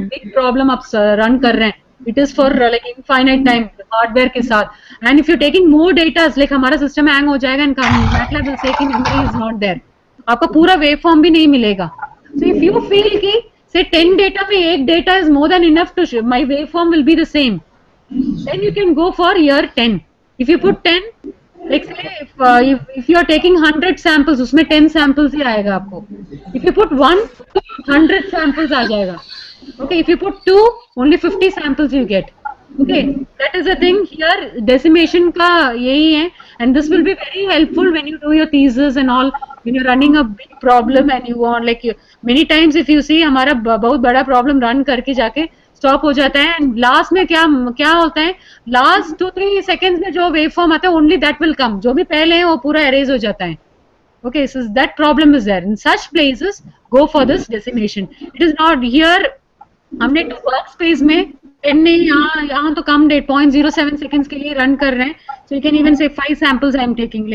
big problem आप run कर रहे हैं, it is for like infinite time hardware के साथ, and if you are taking more data like हमारा system hang हो जाएगा and MATLAB will say कि memory is not there, आपका पूरा waveform भी नहीं मिलेगा. So if you feel कि say 10 data में एक data is more than enough to show, my waveform will be the same, then you can go for year 10. If you put 10, like say if you are taking 100 samples, उसमें 10 samples ही आएगा आपको. If you put 100 samples आ जाएगा. Okay, if you put 2, only 50 samples you get. Okay, that is the thing here. Decimation का यही है, and this will be very helpful when you do your thesis and all. When you're running a big problem and you want like many times if you see हमारा बहुत बड़ा problem run करके जाके stop हो जाता है, and last में क्या होता है, last 2-3 seconds में जो waveform आता है only that will come. जो भी पहले है वो पूरा erase हो जाता है. Okay, so that problem is there. In such places, go for this decimation. It is not here. हमने workspace में 10 नहीं, यहाँ तो कम डेट 0.07 seconds के लिए run कर रहे हैं. So you can even say 5 samples I am taking.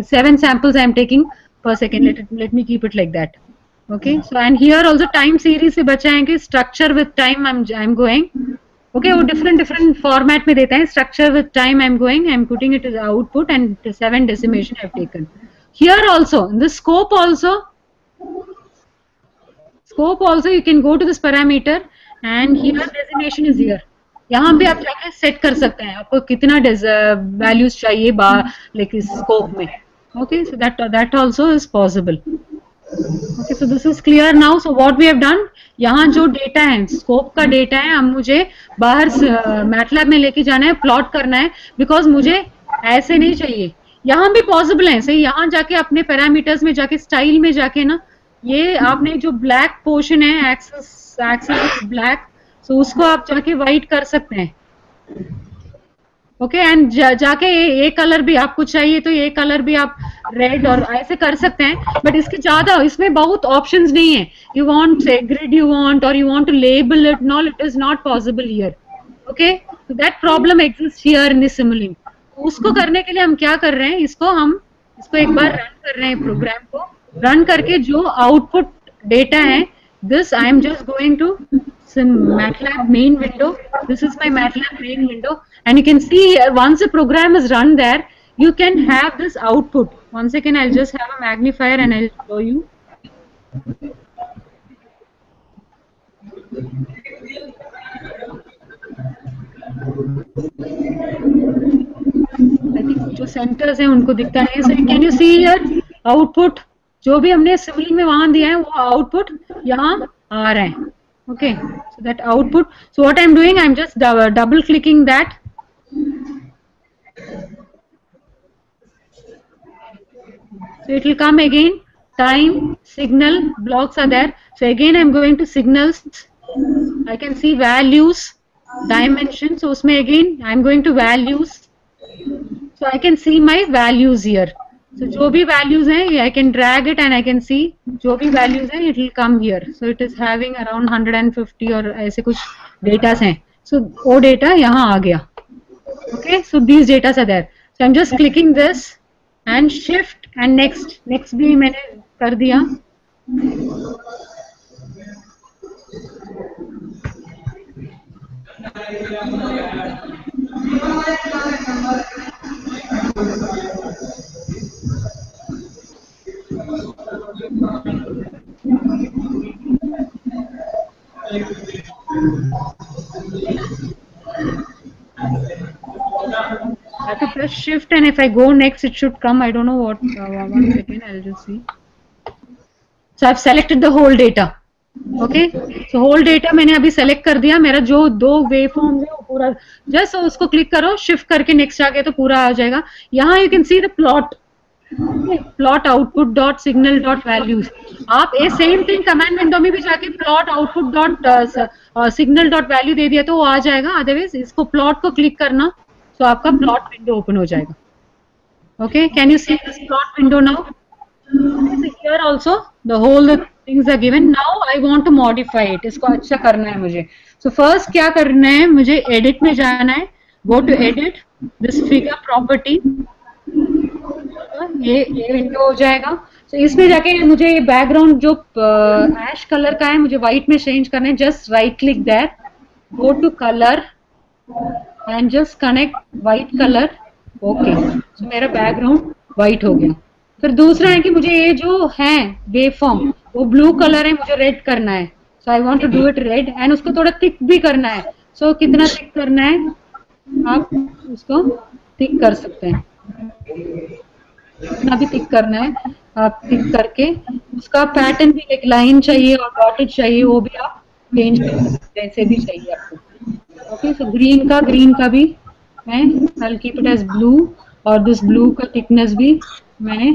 7 samples I am taking per second. Let me keep it like that. Okay. So and here also time series से बचा है कि structure with time I'm going. Okay, वो different format में देता है. Structure with time I'm going. I'm putting it as output and 7 decimation I've taken. Here also, in the scope also you can go to this parameter and here decimation is here. यहाँ पे आप जाके set कर सकते हैं आपको कितना values चाहिए लाइक इस स्कोप में. Okay, so that also is possible. Okay, so this is clear now. So what we have done, यहाँ जो डेटा है स्कोप का डेटा है, हम मुझे बाहर मैटलैब में लेके जाना है, प्लॉट करना है, बिकॉज मुझे ऐसे नहीं चाहिए. यहाँ भी पॉसिबल है सही, यहाँ जाके अपने पैरामीटर्स में जाके स्टाइल में जाके ना, ये आपने जो ब्लैक पोर्शन है एक्सेस ब्लैक, सो उसको आप जाके व्हाइट कर सकते हैं. ओके, एंड जाके ये कलर भी आपको चाहिए तो ये कलर भी आप रेड और ऐसे कर सकते हैं. बट इसके ज्यादा इसमें बहुत ऑप्शंस नहीं है. You want say grid you want और you want to label it, no it is not possible here. Okay, so that problem exist here in this Simulink. उसको करने के लिए हम क्या कर रहे हैं, इसको एक बार रन कर रहे हैं, प्रोग्राम को रन करके जो आउटपुट डेटा है, this I am just going to some MATLAB main window. This is my MATLAB main window, and you can see here once the program is run there, you can have this output. One second, I'll just have a magnifier and I'll show you. I think जो centres हैं उनको दिखता नहीं है. So can you see here output? जो भी हमने सिमुलिंग में वहां दिया है वो आउटपुट यहाँ आ रहा है. Okay, so that output, so what I am doing, I am just double clicking that. So it will come again, time, signal, blocks are there. So again I am going to signals. I can see values, dimension. So उसमें again I am going to values. So I can see my values here. So जो भी values हैं, I can drag it and I can see जो भी values हैं, it will come here. So it is having around 150 और ऐसे कुछ datas हैं. So वो data यहाँ आ गया. Okay, so these datas are there. So I'm just clicking this and shift and next. Next भी मैंने कर दिया. I have to press shift and if I go next it should come. I don't know what. One second, I'll just see. So I've selected the whole data. Okay, so whole data मैंने अभी select कर दिया. मेरा जो दो waveforms है वो पूरा, just उसको click करो, shift करके next आ गया तो पूरा आ जाएगा. यहाँ you can see the plot. Okay, plot output dot signal dot values. आप ये सेम थिंग कमांड विंडो में भी जाके plot output dot signal dot value दे दिया तो वो आ जाएगा. अदरवाइज इसको प्लॉट को क्लिक करना तो आपका प्लॉट विंडो ओपन हो जाएगा. Okay, can you see this plot window now? Here also the whole things are given. Now I want to modify it. इसको अच्छा करना है मुझे. So first क्या करना है, मुझे edit में जाना है. Go to edit, this figure property. ये विंडो हो जाएगा. So इसमें जाके मुझे ये बैकग्राउंड जो ऐश कलर का है मुझे व्हाइट में चेंज करना है. Just right click there, go to colour and just connect white colour. Okay, so मेरा बैकग्राउंड व्हाइट हो गया. फिर दूसरा है कि मुझे ये जो है वेवफॉर्म वो ब्लू कलर है, मुझे रेड करना है. So I want to do it red and उसको थोड़ा थिक भी करना है. सो कितना थिक करना है आप उसको थिक कर सकते हैं. कितना भी थिक करना है आप थिक करके, उसका पैटर्न भी एक लाइन चाहिए और डॉटेड चाहिए, वो भी आप चेंज कर सकते हैं जैसे भी चाहिए आपको. ओके, सो ग्रीन का भी मैं I'll keep it as blue और दिस ब्लू का थिकनेस भी मैंने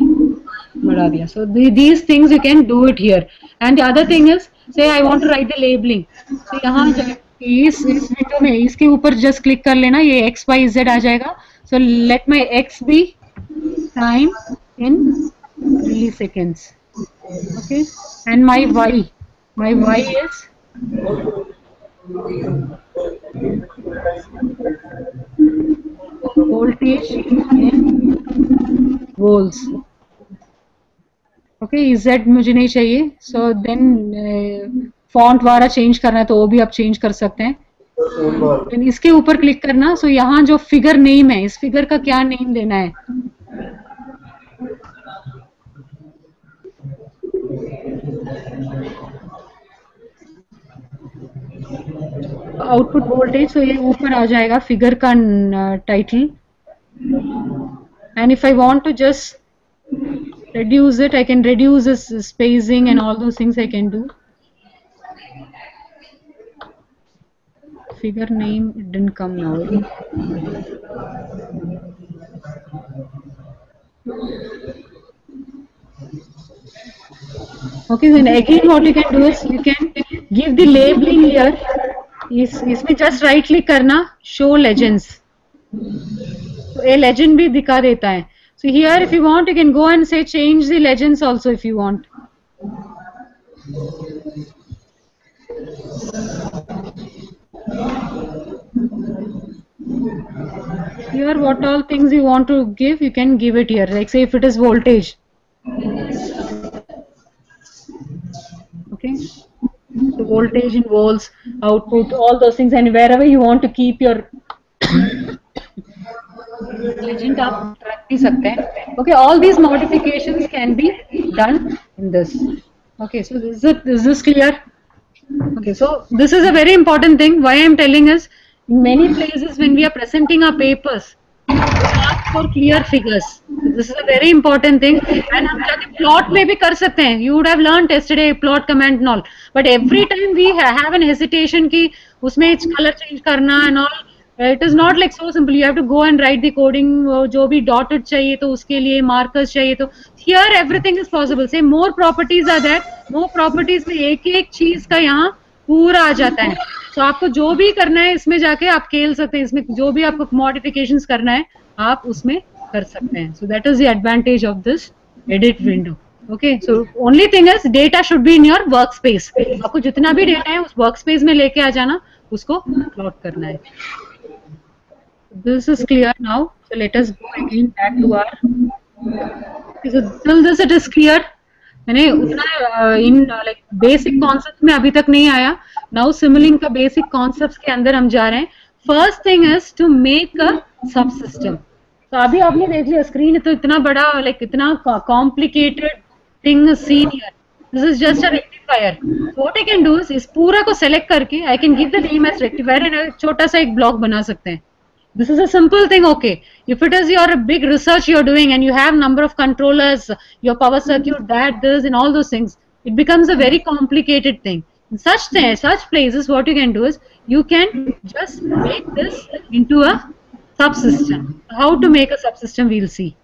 बढ़ा दिया. So these things you can do it here. And the other thing is, say I want to write the labeling. So यहाँ इस विंडो में इसके ऊपर जस्ट क्लिक कर लेना, ये x y z आ जाएगा. So let my x be time in milliseconds. Okay, and my y is voltage in volts. Okay, Z मुझे नहीं चाहिए. सो देन फॉन्ट वाला चेंज करना है तो वो भी आप चेंज कर सकते हैं. देन इसके ऊपर क्लिक करना. सो यहाँ जो फिगर नेम है, इस फिगर का क्या नेम देना है. आउटपुट वोल्टेज, तो ये ऊपर आ जाएगा फिगर का title. And if I want to just reduce it, I can reduce this spacing and all those things I can do. Figure name, it didn't come now. Okay, then again what you can do is you can give the labeling here. इसमें just right click करना, show legends. तो ये legend भी दिखा देता है. So here if you want you can go and say change the legends also if you want. Here what all things you want to give, you can give it here. Like say if it is voltage. Okay. So voltage in volts, output, all those things, and wherever you want to keep your legend आप रख भी सकते हैं. Okay, all these modifications can be done in this. Okay, so is this clear? Okay, so this is a very important thing. Why I am telling is, in many places when we are presenting our papers, we ask for clear figures. This is a very important thing. And हम जाके plot में भी कर सकते हैं. You would have learned yesterday plot command and all. But every time we have an hesitation कि उसमें color change करना and all. It is not like so simple. You have to go and write the coding. जो भी dotted चाहिए तो उसके लिए markers चाहिए तो here everything is possible. Say more properties are there. More properties में एक चीज का यहाँ पूरा आ जाता है. So आपको जो भी करना है इसमें जाके आप खेल सकते हैं. इसमें जो भी आपको modifications करना है आप उसमें कर सकते हैं. So that is the advantage of this edit window. Okay. So only thing is data should be in your workspace. आपको जितना भी data है उस workspace में लेके आ जाना, उसको plot करना है. This is clear now. So let us go again back to our. So till this it is clear. मैंने उतना in like basic concepts में अभी तक नहीं आया. Now Simulink का basic concepts के अंदर हम जा रहे हैं. First thing is to make a subsystem. तो अभी आपने देख लिया screen तो इतना बड़ा like इतना complicated thing seen here. This is just a rectifier. So what I can do is इस पूरा को select करके I can give the name as rectifier and एक छोटा सा एक block बना सकते हैं. This is a simple thing, okay. If it is your big research you're doing and you have number of controllers, your power circuit, that, this and all those things, it becomes a very complicated thing. In such places, what you can do is, you can just make this into a subsystem. How to make a subsystem, we'll see.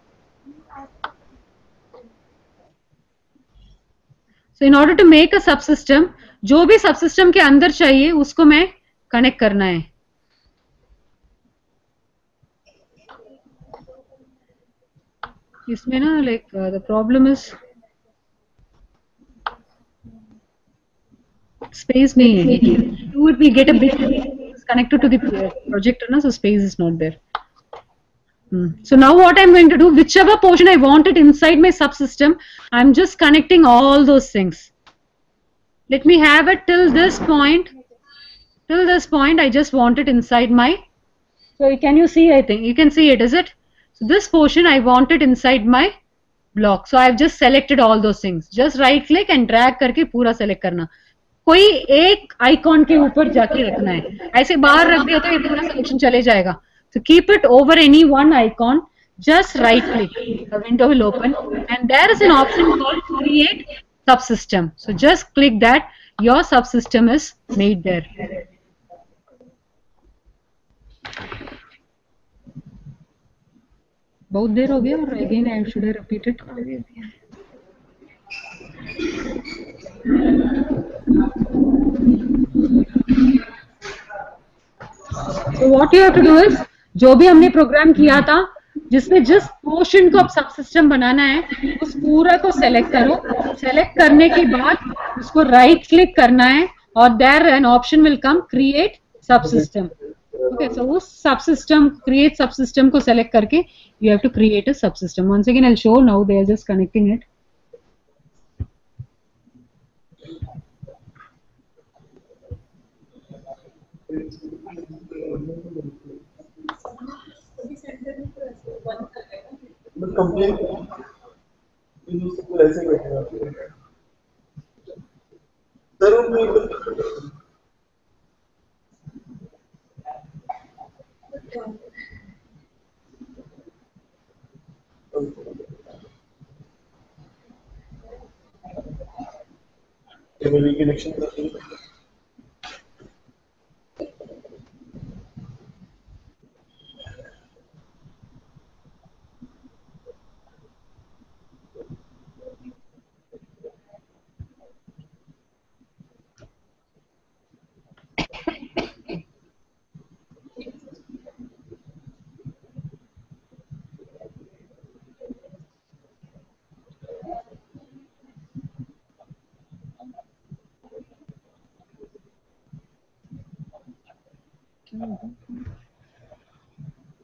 So in order to make a subsystem, जो भी subsystem के अंदर चाहिए, उसको मैं connect करना है. इसमें ना like the problem is space नहीं है. Do it, we get a bit connected to the projector ना, so space is not there. So now what I'm going to do, whichever portion I want it inside my subsystem, I'm just connecting all those things. Let me have it till this point. Till this point, I just want it inside my. So can you see? I think you can see it. Is it? So this portion I want it inside my block. So I've just selected all those things. Just right click and drag करके पूरा select करना. कोई एक icon के ऊपर जाके रखना है. ऐसे बाहर रख दिया तो ये पूरा selection चले जाएगा. So keep it over any one icon. Just right click. The window will open and there is an option called create subsystem. So just click that. Your subsystem is made there. बहुत देर हो गया और again I should have repeated. So what you have to do is, जो भी हमने programme किया था जिसमें जिस पोर्शन को अब सबसिस्टम बनाना है उस पूरा को सेलेक्ट करो. सेलेक्ट करने के बाद उसको राइट क्लिक करना है और there an option will come create subsystem. Okay, so उस subsystem, create subsystem को select करके you have to create a subsystem. Once again, I'll show. Now they are just connecting it. Cable connection कर दी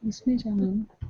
इसमें जाना है।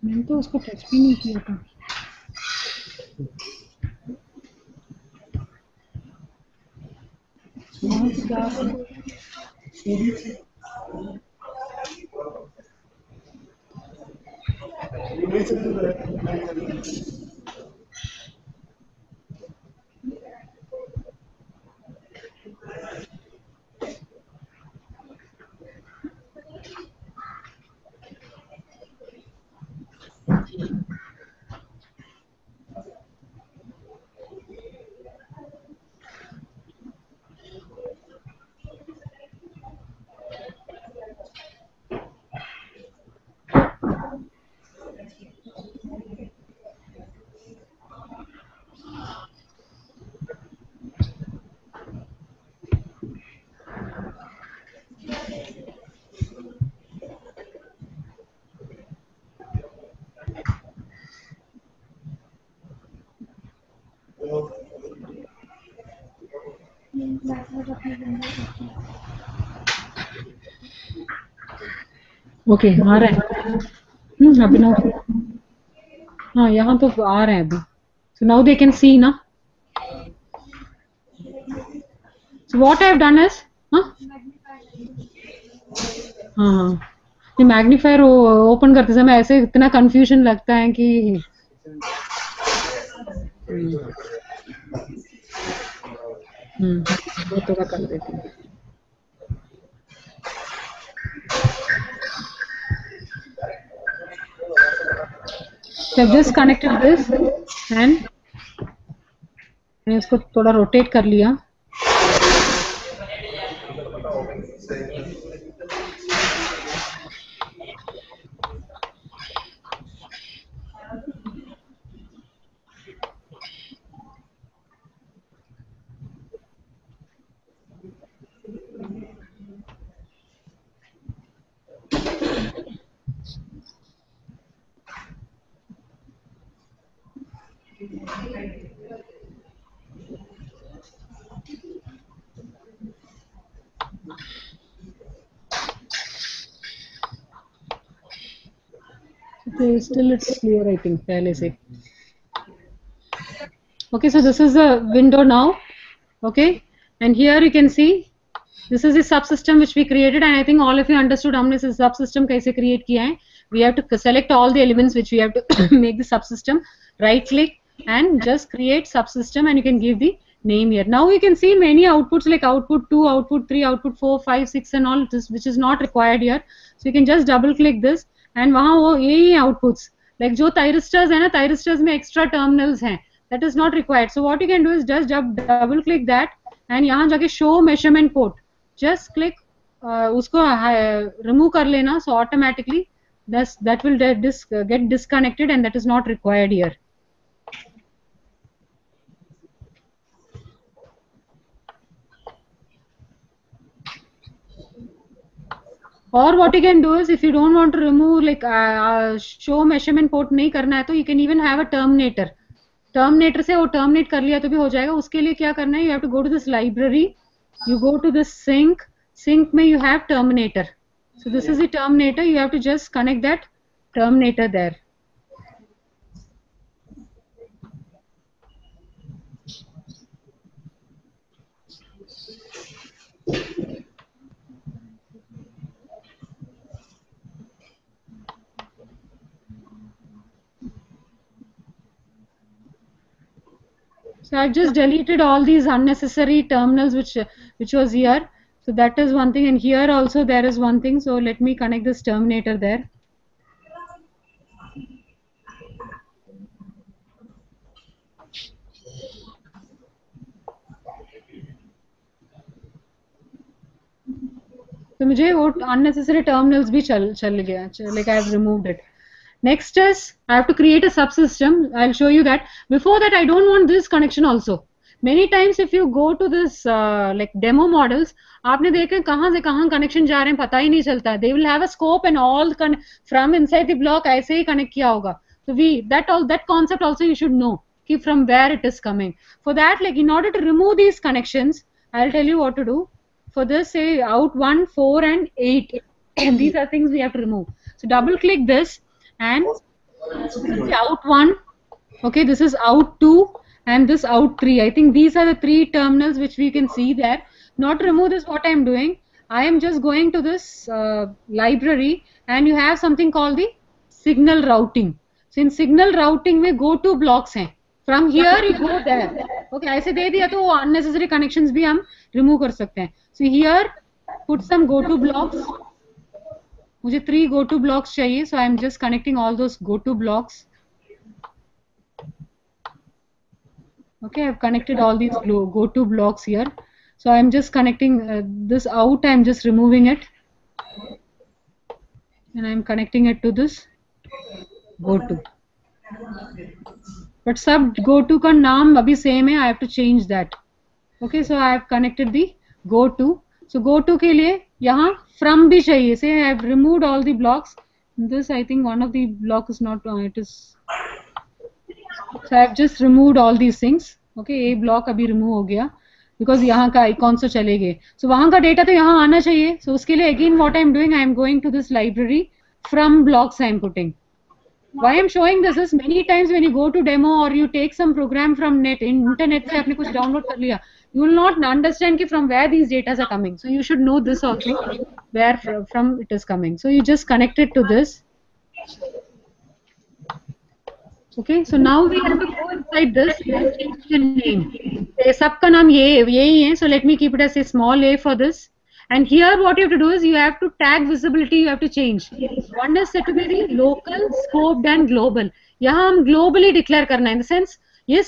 मैंने तो उसको टच भी नहीं किया था। वहाँ से क्या ओके आ रहा है। अभिनव हाँ यहाँ तो आ रहे हैं अभी। So now they can see ना। So what I have done is हाँ हाँ ये मैग्नीफायर ओपन करते समय ऐसे इतना कंफ्यूजन लगता है कि वो थोड़ा कर देती हूँ। So I've just connected this and मैंने इसको थोड़ा रोटेट कर लिया। Okay, still it's clear, I think, पहले से. Okay, so this is the window now. Okay, and here you can see this is the subsystem which we created, and I think all of you understood हमने इस subsystem कैसे create किया है. We have to select all the elements which we have to make the subsystem. Right click and just create subsystem, and you can give the name here. Now you can see many outputs like output 2, output 3, output 4, 5, 6 and all this, which is not required here. So you can just double click this and वहाँ वो यही outputs like जो thyristors है ना, thyristors में extra terminals हैं, that is not required. So what you can do is just double click that and यहाँ जाके show measurement port, just click उसको remove कर लेना, so automatically that will get disconnected and that is not required here. Or what you can do is, if you don't want to remove like show measurement port नहीं करना है, तो you can even have a terminator. Terminator से वो terminate कर लिया तो भी हो जाएगा. उसके लिए क्या करना है? You have to go to this library. You go to this sync. Sync में you have terminator. So this is the terminator. You have to just connect that terminator there. So I've just deleted all these unnecessary terminals which was here. So that is one thing, and here also there is one thing. So let me connect this terminator there. तो मुझे वो unnecessary terminals भी चल गया, like I have removed it. Next is I have to create a subsystem. I'll show you that. Before that, I don't want this connection also. Many times if you go to this like demo models, आपने देखे कहाँ से कहाँ connection जा रहे हैं पता ही नहीं चलता. They will have a scope and all from inside the block ऐसे ही connect किया होगा. So that concept also you should know कि from where it is coming. For that, like in order to remove these connections, I'll tell you what to do. For this, say out 1, 4 and 8. These are things we have to remove. So double click this. And this is out 1, okay, this is out 2 and this out 3. I think these are the 3 terminals which we can see there. Not to remove this, what I am doing, I am just going to this library, and you have something called the signal routing. So in signal routing में go to blocks हैं. From here you go there. Okay, ऐसे दे दिया तो unnecessary connections भी हम remove कर सकते हैं. So here put some go to blocks. मुझे 3 go to blocks चाहिए, so I am just connecting all those go to blocks. Okay, I have connected all these go to blocks here. So I am just connecting this out. I am just removing it, and I am connecting it to this go to. But sub go to का नाम अभी same है. I have to change that. Okay, so I have connected the go to. So go to के लिए यहाँ from भी चाहिए. Say I have removed all the blocks. This I think one of the block is not it is. So I have just removed all these things. Okay, A block अभी remove हो गया because यहाँ का icons तो चले गए. So वहाँ का data तो यहाँ आना चाहिए. So उसके लिए again what I am doing, I am going to this library. From blocks I am putting. Why I am showing this is many times when you go to demo or you take some program from internet से आपने कुछ download कर लिया, you will not understand कि from where these data are coming. So you should know this also, where from it is coming. So you just connect it to this. Okay, so now we have to go inside this and change the name. सबका नाम यही है. So let me keep it as a small a for this. And here what you have to do is you have to tag visibility, you have to change. One is set to be the local, scoped and global. यहाँ हम globally declare करना है. In the sense, ये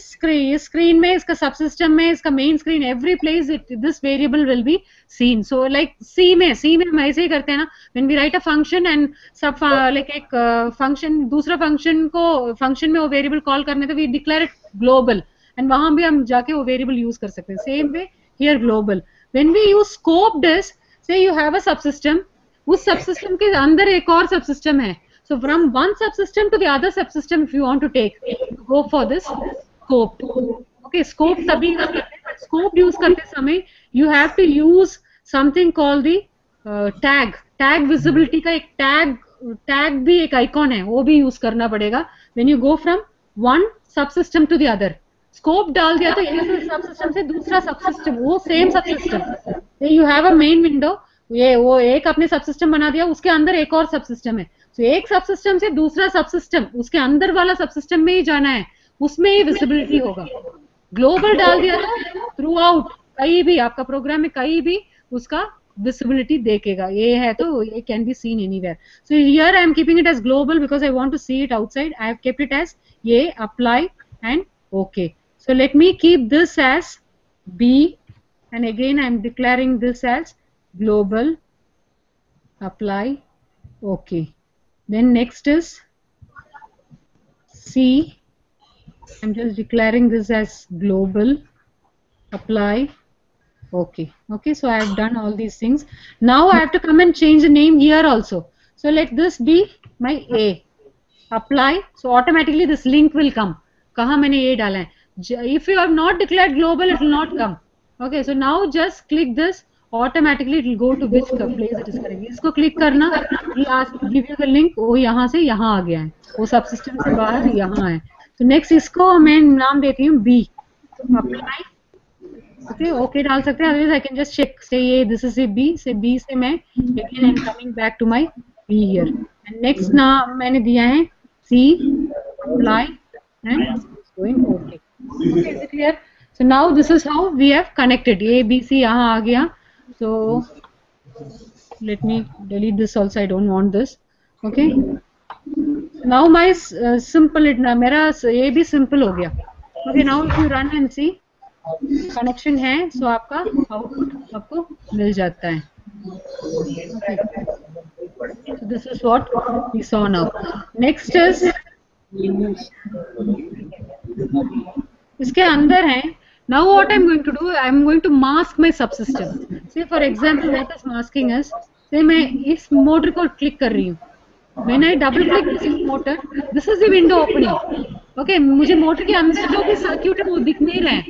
screen में, इसका subsystem में, इसका main screen, every place this variable will be seen. So like C में हम ऐसे ही करते हैं ना. When we write a function and सब like एक function दूसरा function में वो variable call करने तो we declare it global. And वहाँ भी हम जाके वो variable use कर सकते हैं. Same way here global. When we use scoped is, say you have a subsystem, उस subsystem के अंदर एक और subsystem है. So from one subsystem to the other subsystem, if you want to take, go for this scoped. Okay, scoped तभी करते हैं. Scoped use करते समय, you have to use something called the tag. Tag visibility का एक tag भी एक icon है, वो भी use करना पड़ेगा. When you go from one subsystem to the other. Scope डाल दिया तो एक सबसिस्टम से दूसरा सबसिस्टम, वो same subsystem. You have a main window, ये वो एक अपने सबसिस्टम बना दिया, उसके अंदर एक और सबसिस्टम है. तो एक सबसिस्टम से दूसरा सबसिस्टम, उसके अंदर वाला सबसिस्टम में ही जाना है, उसमें ही विजिबिलिटी होगा. ग्लोबल डाल दिया तो थ्रू आउट कहीं भी आपका प्रोग्राम में कहीं भी उसका विजिबिलिटी देखेगा. ये है तो ये can be seen anywhere. So here I am keeping it as global because I want to see it outside. I have kept it as ये apply and okay. So let me keep this as B, and again I am declaring this as global, apply, OK. Then next is C. I'm just declaring this as global, apply, Okay. Okay, so I have done all these things. Now I have to come and change the name here also. So let this be my A. Apply. So automatically this link will come. कहाँ मैंने A डाला है? If you have not declared global, it will not come. Okay, so now just click this. Automatically it will go to which place it is करेंगे. इसको click करना. He ask give you the link. वो यहाँ से यहाँ आ गया है. वो subsystem से बाहर यहाँ है. So next इसको मैं नाम देती हूँ B. Apply. Okay, okay डाल सकते हैं. Otherwise I can just check. Say A, this is a B. Say B से मैं again I'm coming back to my B here. And next नाम मैंने दिया है C, apply, and going OK. Okay, is it clear? So now this is how we have connected. A, B, C यहाँ आ गया. So let me delete this also. I don't want this. Okay. Now my simple मेरा A भी simple हो गया. Okay, now if you run and see. Connection है सो आपका output आपको मिल जाता है. Okay. So this is what we saw now. Next is इसके अंदर है. Now what I'm going to do, I'm going to mask my subsystem. Say for example what is masking is, say मैं इस motor को click कर रही हूँ. When I double click this motor, this is the window opening. Okay, मुझे motor के अंदर जो भी सर्क्यूट है वो दिख नहीं रहा है.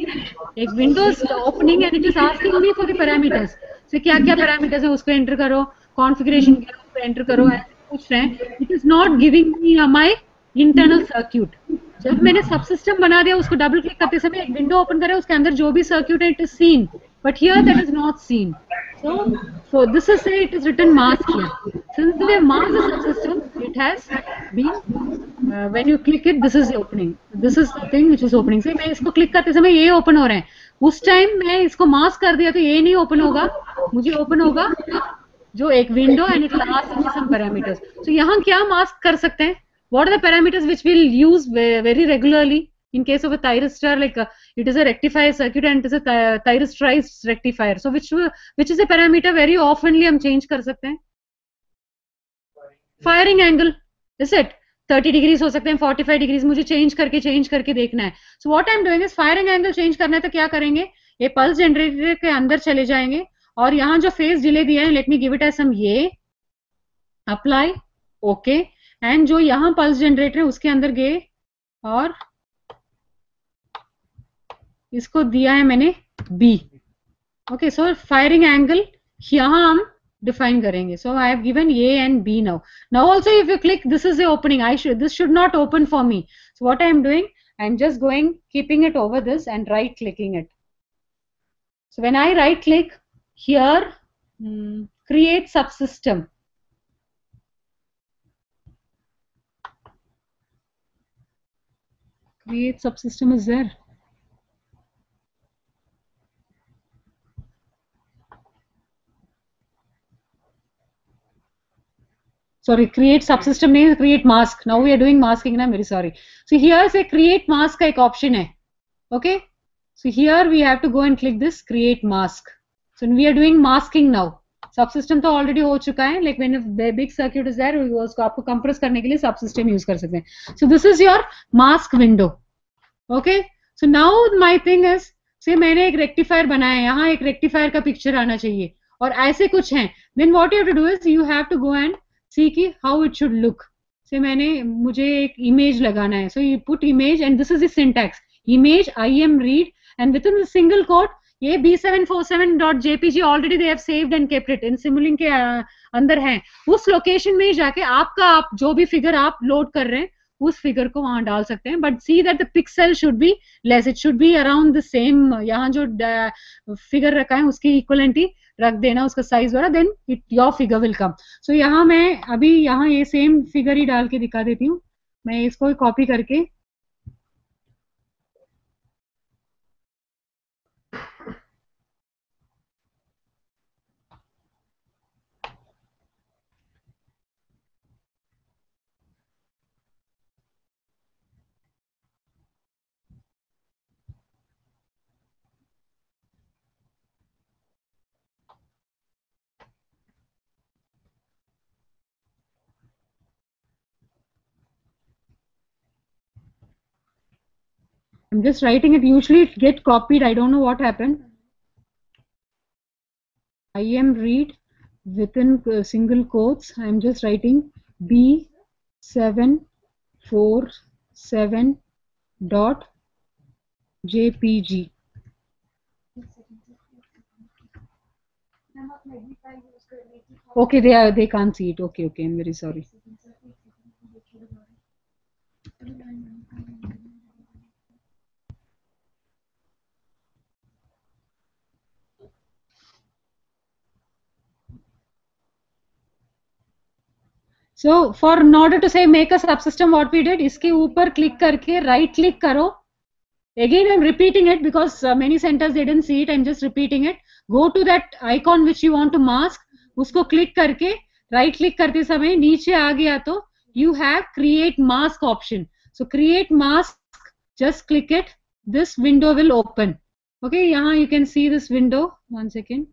एक Windows opening and it is asking me for the parameters. से क्या क्या पैरामीटर्स है उसको एंटर करो, कॉन्फ़िगरेशन क्या है उसको एंटर करो, ऐसे पूछ रहे हैं. It is not giving me my internal circuit. जब मैंने सबसिस्टम बना दिया उसको डबल क्लिक करते समय एक विंडो ओपन करे, उसके अंदर जो भी सर्क्यूट है it is seen, but here that is not seen. So this is say it is written mask here. Since they have masked the subsystem, it has been when you click it, this is the opening. This is the thing which is opening. से मैं इसको click करते समय ये open हो रहे हैं. उस टाइम मैं इसको मास्क कर दिया तो ये नहीं ओपन होगा, मुझे ओपन होगा जो एक window and it will ask me some parameters. तो यहाँ क्या मास्क कर सकते हैं? What are the parameters which we'll use very regularly in case of a thyristor? Like it is a rectifier circuit and it is a thyristorized rectifier. So which is a parameter very oftenly हम change कर सकते हैं? Firing angle, is it? 30 degrees हो सकते हैं, 45 degrees, मुझे change करके देखना है. So what I am doing is firing angle change करना है तो क्या करेंगे, ये पल्स जनरेटर के अंदर चले जाएंगे और यहाँ जो फेज डिले दिया है, let me give it as some ये, अप्लाई, ओके, एंड जो यहाँ पल्स जनरेटर है उसके अंदर गए और इसको दिया है मैंने बी. ओके, सो फायरिंग एंगल यहाँ हम define करेंगे. So I have given A and B now. Now also if you click, this is the opening. This should not open for me. So what I am doing, I am just going, keeping it over this and right clicking it. So when I right click here, create subsystem. Create subsystem is there. Sorry, create subsystem नहीं, create mask. Now we are doing masking. I'm very sorry. So here say create mask का एक option है. Okay. So here we have to go and click this create mask. So we are doing masking now. Subsystem तो already हो चुका है. Like when the big circuit is there, उसको आपको compress करने के लिए subsystem use कर सकते हैं. So this is your mask window. Okay. So now my thing is, say मैंने एक rectifier बनाया है, यहाँ एक rectifier का picture आना चाहिए और ऐसे कुछ हैं. Then what you have to do is you have to go and see कि how it should look. से मुझे एक image लगाना है. So you put image and this is the syntax. Image im read and within the single quote ये b747.jpg already they have saved and kept it in Simulink के अंदर है. उस लोकेशन में जाके आप जो भी फिगर आप लोड कर रहे हैं उस फिगर को वहां डाल सकते हैं. But see that the pixel should be less, it should be around the same. यहाँ जो फिगर रखा है उसकी इक्वलेंटी रख देना, उसका साइज वाला, then it your figure will come. So यहाँ मैं अभी यहाँ ये सेम फिगर ही डाल के दिखा देती हूँ. मैं इसको कॉपी करके I'm just writing it. Usually it get copied. I don't know what happened. IM read within single quotes. I am just writing B747 dot JPG. Okay, they can't see it. Okay, I'm very sorry. So in order to say make a subsystem, what we did, इसके ऊपर click करके right click करो. Again I'm repeating it because many centers they didn't see it. I'm just repeating it. Go to that icon which you want to mask. उसको click करके right click करते समय नीचे आ गया तो you have create mask option. So create mask, just click it. This window will open. Okay, यहाँ you can see this window. One second.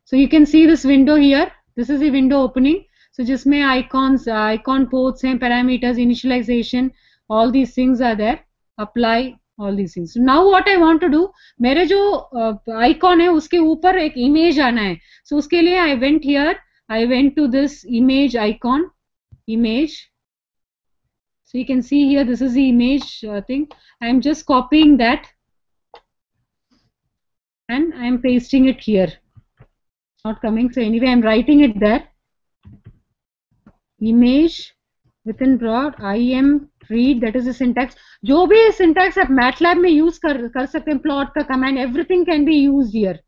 So you can see this window here. This is the window opening. So जिसमें icons, icon ports हैं, parameters, initialization, all these things are there. Apply all these things. So now what I want to do, मेरे जो icon है उसके ऊपर एक image आना है. So उसके लिए I went here. I went to this image icon, image. So you can see here, this is the image thing. I am just copying that and I am pasting it here. Not coming. So anyway, I am writing it there. Image within broad IM read, that is the syntax. जो भी syntax आप MATLAB में use कर सकते हैं, plot का command, everything can be used here.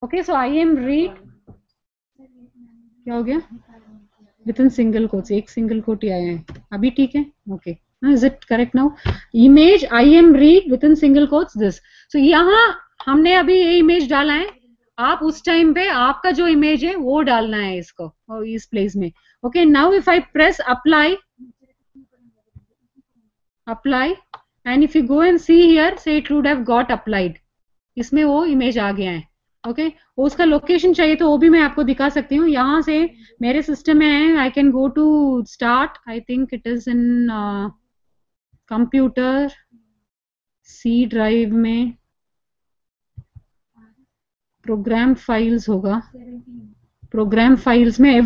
Okay, so IM read क्या हो गया? Within single quotes, एक single quote ही आया है. अभी ठीक है? Okay. Is it correct now? Image IM read within single quotes this. So यहाँ हमने अभी ये इमेज डाला है. आप उस टाइम पे आपका जो इमेज है वो डालना है इसको और इस प्लेस में. Okay, now if I press apply and if you go and see here, say it would have got applied. इसमें वो इमेज आ गया है. ओके, उसका लोकेशन चाहिए तो वो भी मैं आपको दिखा सकती हूँ. यहाँ से मेरे सिस्टम में है, I can go to start. I think it is in computer C drive में प्रोग्राम फाइल्स होगा. प्रोग्राम फाइल्स में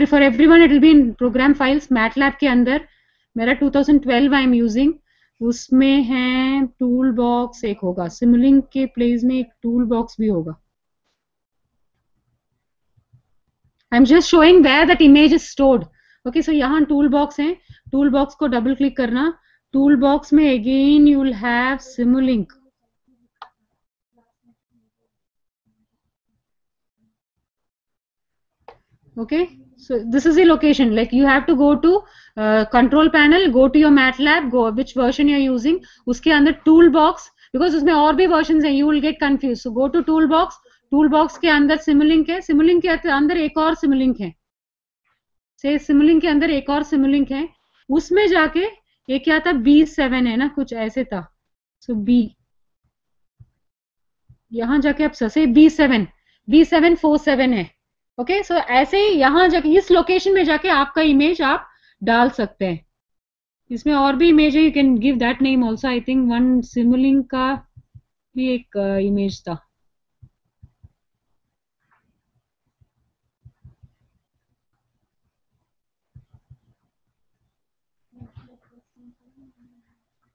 for everyone it will be in program files. MATLAB के अंदर मेरा 2012 आई एम यूजिंग, उसमें है टूल बॉक्स एक होगा. सिमुलिंक के प्लेस में एक टूल बॉक्स भी होगा. I am just showing where that image is stored. Okay, so यहाँ टूल बॉक्स है. टूल बॉक्स को डबल क्लिक करना. टूल बॉक्स में again you will have Simulink. Okay, so this is the location. Like you have to go to control panel, go to your MATLAB, go which version you are using. उसके अंदर toolbox, because उसमें और भी versions हैं, you will get confused. So go to toolbox. toolbox के अंदर Simulink है. Simulink के अंदर एक और Simulink है. से Simulink के अंदर एक और Simulink है. उसमें जाके ये क्या था, B7 है ना, कुछ ऐसे था. So B, यहाँ जाके आप से B747 है. ओके, सो ऐसे ही यहाँ जाके इस लोकेशन में जाके आपका इमेज आप डाल सकते हैं. इसमें और भी इमेज है, you can give that name also. I think one Simulink का भी एक इमेज था.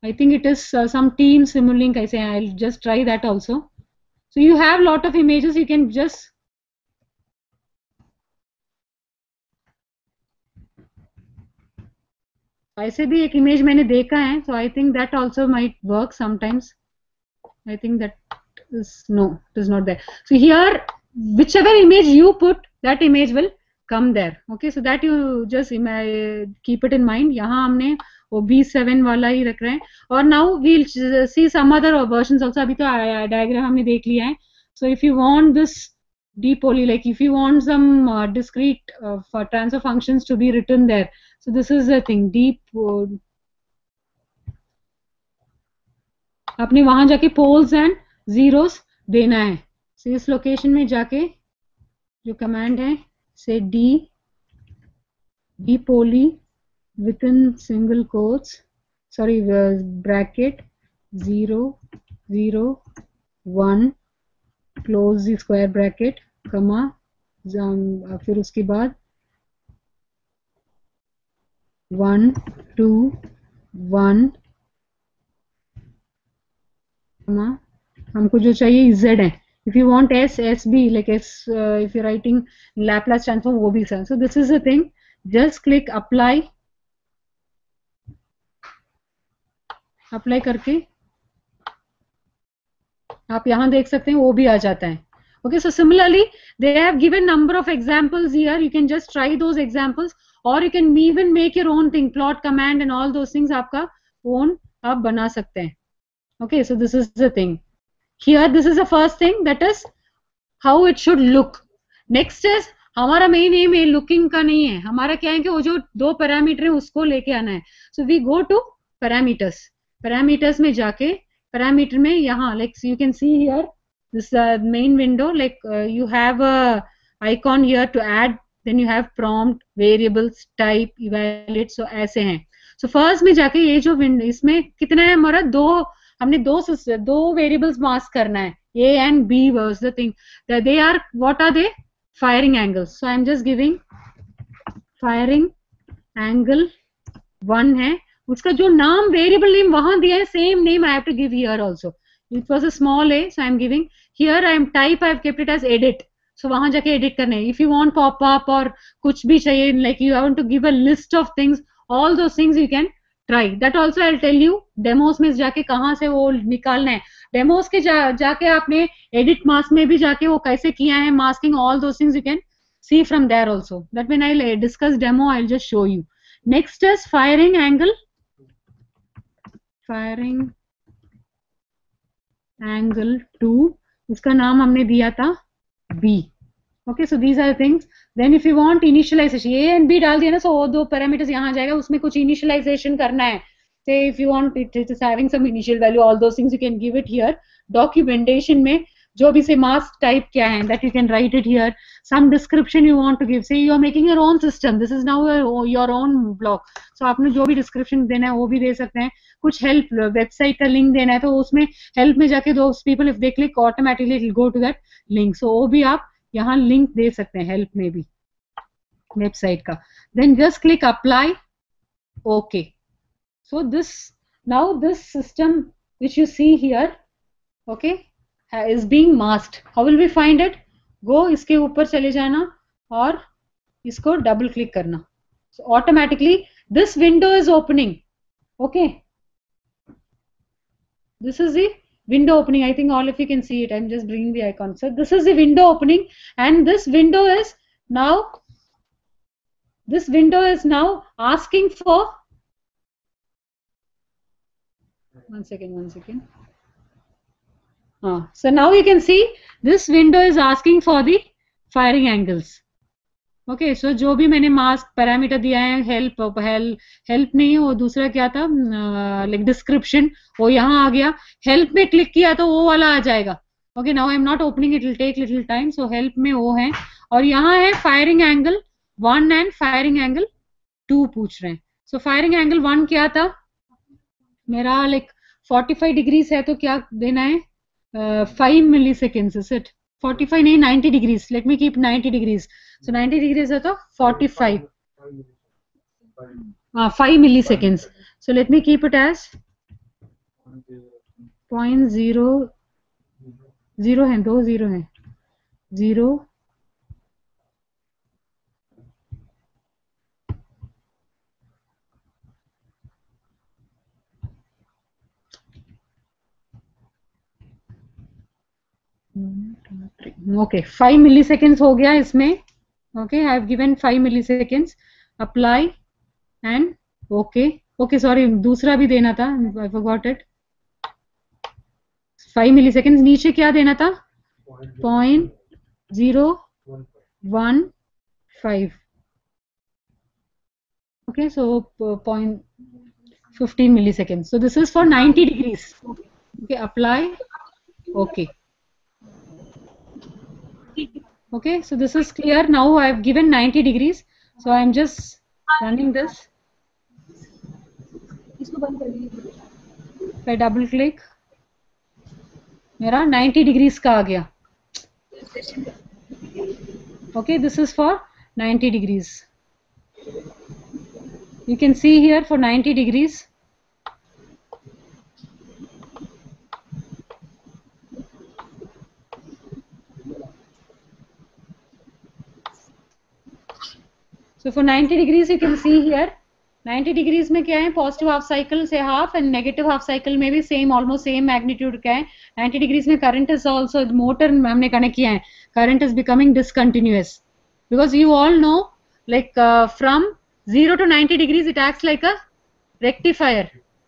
I think it is some team Simulink ऐसे. I will just try that also. So you have lot of images, you can just ऐसे भी एक image मैंने देखा है. So I think that also might work sometimes. I think that is no, it is not there. So here whichever image you put, that image will come there. Okay, so that you just keep it in mind. यहाँ हमने वो B7 वाला ही रख रहे हैं. और now we'll see some other versions also. अभी तो diagram हमने देख लिया है. So if you want this depoly, like if you want some discrete for transfer functions to be written there, so this is the thing. आपने वहां जाके poles and zeros देना है. So इस लोकेशन में जाके जो कमांड है, से depoly within single quotes sorry, bracket 0 0 1 close the square bracket comma फिर उसके बाद 1 2 1 comma हमको जो चाहिए z है. If you want S B like S, if you're writing Laplace transform, वो भी sir. So this is the thing. Just click apply. Apply करके आप यहाँ देख सकते हैं वो भी आ जाता है. Okay, so similarly they have given number of examples here. You can just try those examples, or you can even make your own thing. Plot command and all those things आपका own आप बना सकते हैं. Okay, so this is the thing. Here this is the first thing, that is how it should look. Next is हमारा main M है looking का नहीं है. हमारा क्या है कि वो जो दो पैरामीटर है उसको लेके आना है. So we go to parameters. Parameters में जाके पैरामीटर में यहाँ like you can see here this main window, like you have a icon here to add, then you have prompt, variables, type, evaluate. So ऐसे हैं. So first में जाके ये जो window इसमें कितना है हमारा हमने दो वेरिएबल्स मास्क करना है. A and B was the thing that they are, what are they? Firing angles. So I am just giving firing angle 1 है. उसका जो नाम वेरिएबल नेम वहां दिया है same name I have to give here also. It was a small a, so I am giving here. I am type I have kept it as edit. So वहां जाके edit करने हैं. If you want pop up और कुछ भी चाहिए, like you want to give a list of things, all those things you can try. That also I'll tell you. Demos में जाके कहाँ से वो निकालना है. Demos के जाके आपने edit mask में भी जाके वो कैसे किया है masking, all those things you can see from there also. That when I'll discuss demo, I'll just show you. Next is firing angle. Firing angle 2. इसका नाम हमने दिया था B. Okay, so these are the things. Then if you want initialization, A and B डाल दिया ना, so वो दो parameters यहाँ जाएगा, उसमें कुछ initialization करना है. Say if you want it is having some initial value, all those things you can give it here. Documentation में जो भी से mask type क्या है, that you can write it here. Some description you want to give. Say you are making your own system. This is now your own blog. So आपने जो भी description देना है वो भी दे सकते हैं. कुछ help website का link देना है तो उसमें help में जाके those people if they click automatically it will go to that link. So वो भी आप यहाँ लिंक दे सकते हैं हेल्प में भी वेबसाइट का. Then just click apply. Okay, so this now this system which you see here okay is being masked. How will we find it? Go इसके ऊपर चले जाना और इसको डबल क्लिक करना. So automatically this window is opening. Okay, this is the window opening. I think all of you can see it. I'm just bringing the icon. So this is the window opening, and this window is now asking for one second. So now you can see this window is asking for the firing angles. Okay, so जो भी मैंने mask parameter दिया है help नहीं है वो दूसरा क्या था लाइक डिस्क्रिप्शन, वो यहाँ आ गया. हेल्प में क्लिक किया तो वो वाला आ जाएगा. Okay, now I am not opening, it will take little time. So help में वो है और यहाँ है firing angle 1 and firing angle 2 पूछ रहे हैं. सो फायरिंग एंगल 1 क्या था मेरा लाइक 45 डिग्रीज है तो क्या देना है 5 मिली सेकेंड्स. इज इट 45 नहीं 90 degrees. Let me keep 90 degrees. So 90 degrees है तो 45 5 milliseconds. So let me keep it as 0.00 है, 2 0 है 0 ओके 5 milliseconds हो गया इसमें. Okay, I have given 5 milliseconds. Apply and okay. Okay, sorry, दूसरा भी देना था. I forgot it. 5 milliseconds. नीचे क्या देना था? 0.015. Okay, so 0.15 milliseconds. So this is for 90 degrees. Okay, apply. Okay. Okay, so this is clear. Now I have given 90 degrees. So I am just running this. इसको बंद कर दीजिए। पे double click, मेरा 90 डिग्रीज का आ गया। Okay, this is for 90 degrees. You can see here for 90 degrees. So for 90 degrees you can see here 90 degrees में क्या है, पॉजिटिव हाफ साइकिल से half and negative half cycle में भी सेम ऑलमोस्ट सेम मैग्नीट्यूड का है। 90 degrees में current is also, motor हमने कनेक्ट किया है, current is becoming discontinuous because you all know like from 0 to 90 degrees it acts like a rectifier.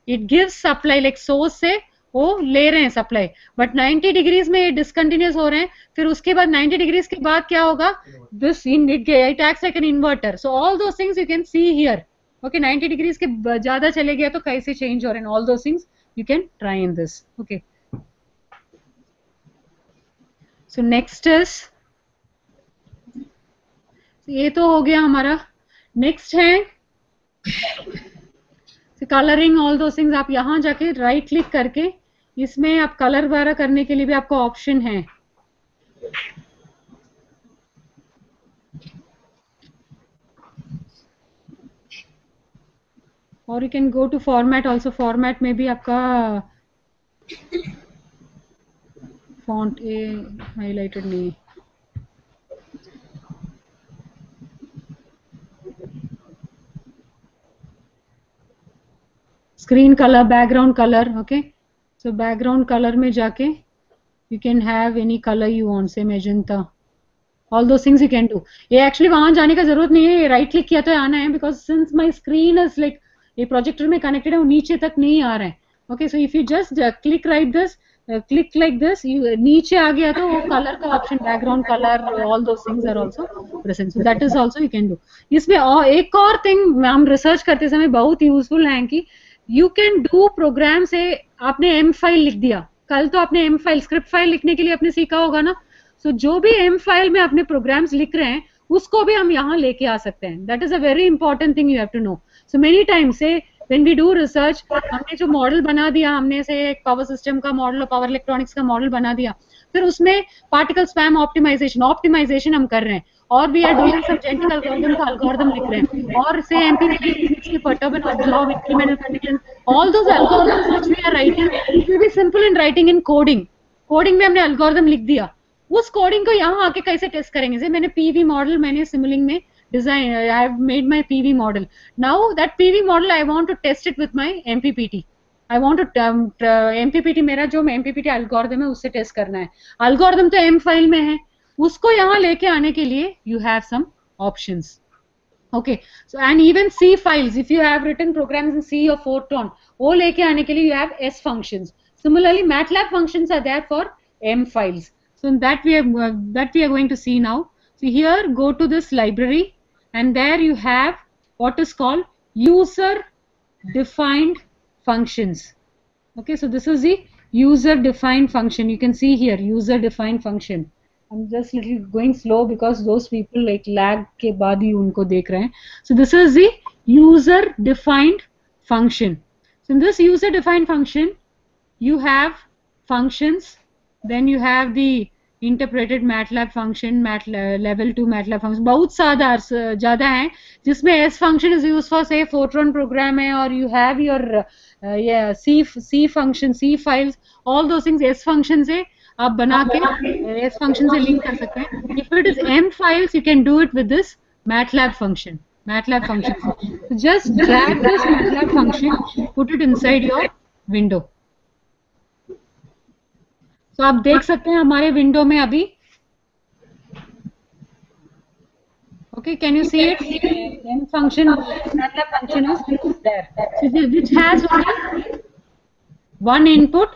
It gives supply like source से वो ले रहे हैं सप्लाई, बट 90 डिग्रीज में ये डिसकंटिन्यूअस हो रहे हैं। फिर उसके बाद 90 डिग्रीज के बाद क्या होगा, this it acts like an inverter. So all those things you can C here. Okay, 90 degrees के ज्यादा चले गया तो कैसे चेंज हो रहे हैं, all those things you can try in this. Okay, so next is, ये तो हो गया हमारा। नेक्स्ट है कलरिंग, ऑल दो थिंग्स। आप यहां जाके राइट क्लिक करके इसमें आप कलर वगैरह करने के लिए भी आपको ऑप्शन है। और you can go to format also. Format में भी आपका फॉन्ट ए हाईलाइटेड नहीं है। Screen colour, background colour. Okay, so background colour में जाके you can have any colour you want, say magenta, all those things you can do. ये actually वहां जाने का जरूरत नहीं है, राइट क्लिक किया तो आना है, because since my screen is like ये प्रोजेक्टर में कनेक्टेड है, वो नीचे तक नहीं आ रहा है। Okay, so if you just click right this, click like this, नीचे आ गया तो वो कलर का option, background colour, all those things are also present, so that is also you can do. इसमें एक और थिंग हम रिसर्च करते समय बहुत यूजफुल है कि यू कैन डू प्रोग्राम से, आपने एम फाइल लिख दिया, कल तो आपने एम फाइल, स्क्रिप्ट फाइल लिखने के लिए आपने सीखा होगा ना। सो जो भी एम फाइल में अपने प्रोग्राम्स लिख रहे हैं उसको भी हम यहाँ लेके आ सकते हैं। That is a very important thing you have to know. So many times say when we do research, हमने जो मॉडल बना दिया, हमने से एक पावर सिस्टम का मॉडल और पावर इलेक्ट्रॉनिक्स का मॉडल बना दिया, फिर उसमें पार्टिकल स्पैम ऑप्टिमाइजेशन हम कर रहे हैं, और we are doing some genetic algorithm का एल्गोरिथम लिख रहे हैं, और say MPPT perturbance law of incremental conditions, all those algorithms which we are writing, it will be simple in writing in coding. Coding में हमने एल्गोरिथम लिख दिया, उस कोडिंग को यहाँ आके कैसे टेस्ट करेंगे। जैसे मैंने पीवी मॉडल, मैंने सिमुलिंग में design, I have made my PV model, now that PV model I want to test it with my MPPT, I want to MPPT, मेरा जो एमपीपीटी एल्गोरिथम है उससे टेस्ट करना है। एल्गोरिथम तो एम फाइल में है, उसको यहाँ लेके आने के लिए you have some options. Okay, so and even C files, if you have written programs in C or Fortran, वो लेके आने के लिए you have S functions. Similarly, MATLAB functions are there for M files. So that we are going to see now. So here, go to this library, and there you have what is called user defined functions. Okay, so this is the user defined function. You can see here user defined function. I'm just little going slow because those people like lag के बाद ही उनको देख रहे हैं. So this is the user defined function. So in this user defined function, you have functions, then you have the interpreted MATLAB function, level 2 MATLAB function, बहुत ज़्यादा हैं, जिसमें S function is used for say Fortran program है, और you have your C function, C files, all those things S function से आप बना के S function से लिंक कर सकते हैं. If it is M files, you can do it with this MATLAB function. So just drag this MATLAB function, put it inside your window. So आप देख सकते हैं हमारे विंडो में अभी. Okay, can you see it? M function, MATLAB function is there. So which has one input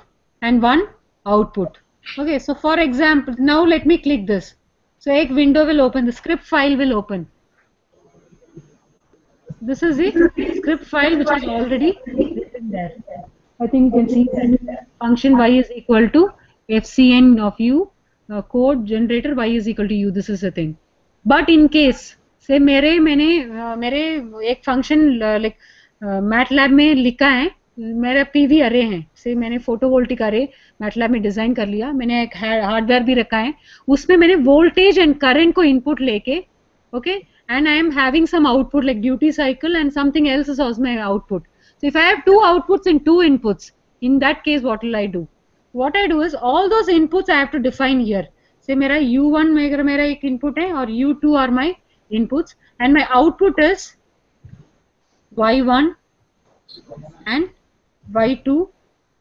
and one output. Okay, so for example, now let me click this. So a window will open, the script file will open. This is the script file which is already written there. I think you can see that function y is equal to fcn of u, code generator y is equal to u. This is the thing. But in case say मेरे एक function like MATLAB में लिखा है, मेरा PV अरे है, से मैंने फोटोवोल्टिक अरे मैटलैब में डिजाइन कर लिया, मैंने एक हार्डवेयर भी रखा है, उसमें मैंने वोल्टेज एंड करंट को इनपुट लेके, okay, and I am having some output like duty cycle and something else is also my output. So if I have two outputs and two inputs, in that case what will I do? What I do is all those inputs I have to define here. Say मेरा U1 मेरा एक input है और U2 are my inputs and my output is Y1 and Y2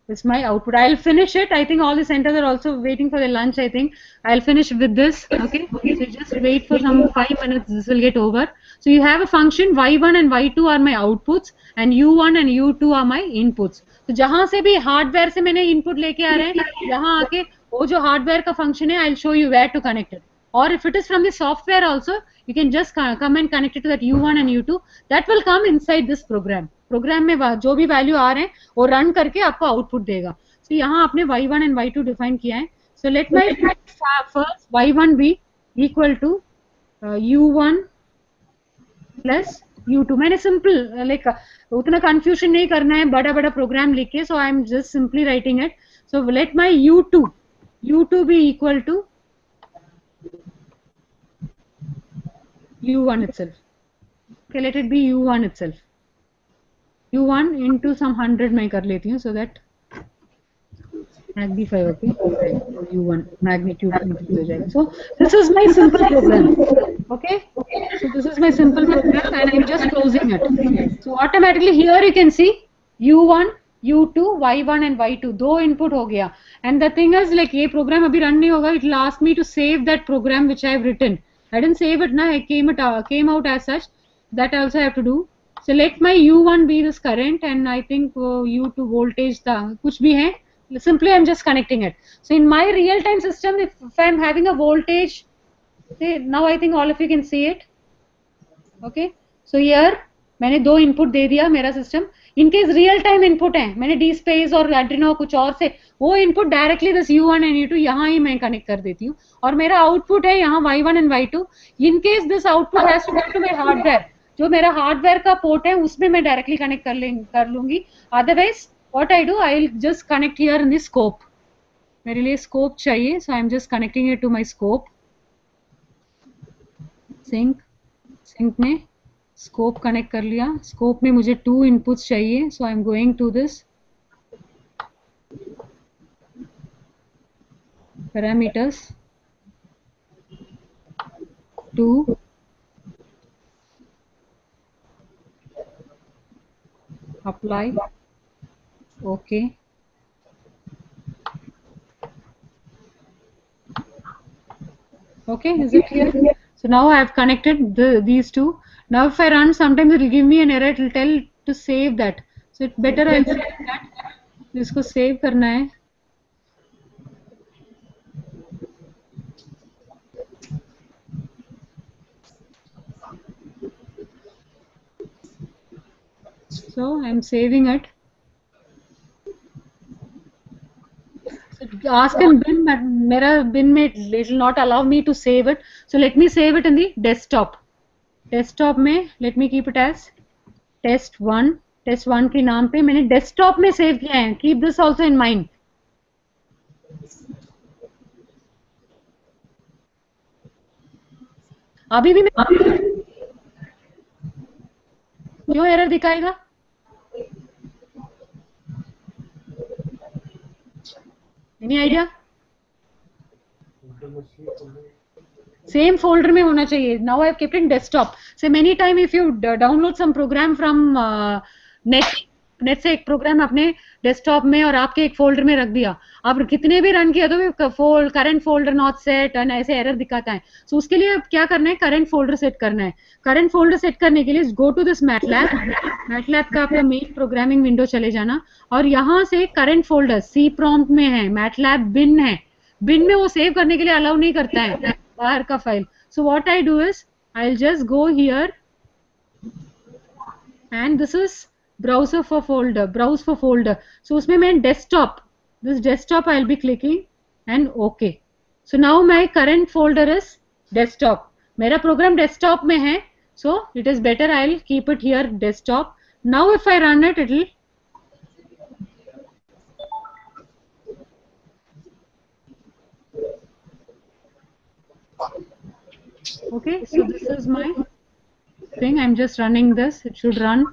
is my output. I'll finish it. I think all the centers are also waiting for their lunch. I think I'll finish with this. Okay. So just wait for some 5 minutes. This will get over. So you have a function Y1 and Y2 are my outputs and U1 and U2 are my inputs. तो जहां से भी hardware से मैंने input लेके आ रहे हैं, यहाँ आके वो जो हार्डवेयर का फंक्शन है, I'll show you where to connect it. Or if it is from the software also, you can just come and connect it to that U1 and U2. That will come inside this program. Program में जो भी value आ रहे हैं वो run करके आपको output देगा. सो यहाँ आपने y1 एंड y2 डिफाइन किया है. So let my first y1 be equal to u1 plus u2. मैंने सिंपल लाइक उतना कंफ्यूजन नहीं करना है बड़ा बड़ा प्रोग्राम लिख के. So I am just simply writing it. So let my u2 be equal to u1 itself. Okay, let it be u1 itself. U1 into some 100 मैं कर लेती हूँ, so that magnify, okay, U1 magnitude increase हो जाएगा. So this is my simple program, okay. So this is my simple program and I'm just closing it. So automatically here you can see U1, U2, Y1 and Y2 दो input हो गया. And the thing is like ये program अभी run नहीं होगा. It will ask me to save that program which I have written. I didn't save it ना, it came out as such. That also I have to do. So let my U1 be this current and I think U2 voltage था कुछ भी है. Simply I'm just connecting it. So in my real time system, if I'm having a voltage, say now I think all of you can see it. Okay. So here मैंने दो input दे दिया मेरा system. In case real time input है, मैंने D space और एड्रिनो कुछ और से वो input directly this U1 and U2 यहाँ ही मैं कनेक्ट कर देती हूँ और मेरा आउटपुट है यहाँ Y1 and Y2. In case this output has to go to my hardware, जो मेरा हार्डवेयर का पोर्ट है उसमें मैं डायरेक्टली कनेक्ट कर लूंगी. Otherwise what I do, I will just connect here in the scope. मेरे लिए स्कोप चाहिए, so I am just connecting it to my scope. Sink में स्कोप कनेक्ट कर लिया. स्कोप में मुझे 2 इनपुट्स चाहिए, so I am going to this parameters 2 apply, okay. Okay, is it clear? So now I have connected these two. Now if I run, sometimes it will give me an error. It will tell to save that. So it's better I'll save that. इसको save करना है. So I'm saving it. So ask in bin, but मेरा bin में it will not allow me to save it. So let me save it in the desktop. Desktop में let me keep it as test1. test1 के नाम पे मैंने desktop में save किया है. Keep this also in mind. अभी भी मैं क्यों एरर दिखाएगा? Any idea? Same folder में होना चाहिए. Now I have kept it in desktop. So many time if you download some program from net से एक प्रोग्राम आपने डेस्कटॉप में और आपके एक फोल्डर में रख दिया, आप कितने भी रन किया तो current folder not set and ऐसे एरर दिखाता है. सो उसके लिए क्या करना है, करंट फोल्डर सेट करना है. करंट फोल्डर सेट करने के लिए गो टू दिस मैटलैब का आपका मेन प्रोग्रामिंग विंडो चले जाना और यहाँ से करंट फोल्डर सी प्रॉम्प्ट में है, मैटलैब बिन है. बिन में वो सेव करने के लिए अलाउ नहीं करता है बाहर का file. So what I do is I will just go here and this is browse for folder. So उसमें मैं this desktop I'll be clicking and okay. So now my current folder is desktop. मेरा program desktop में है, so it is better I'll keep it here desktop. Now if I run it, it'll okay. So this is my thing. I'm just running this. It should run.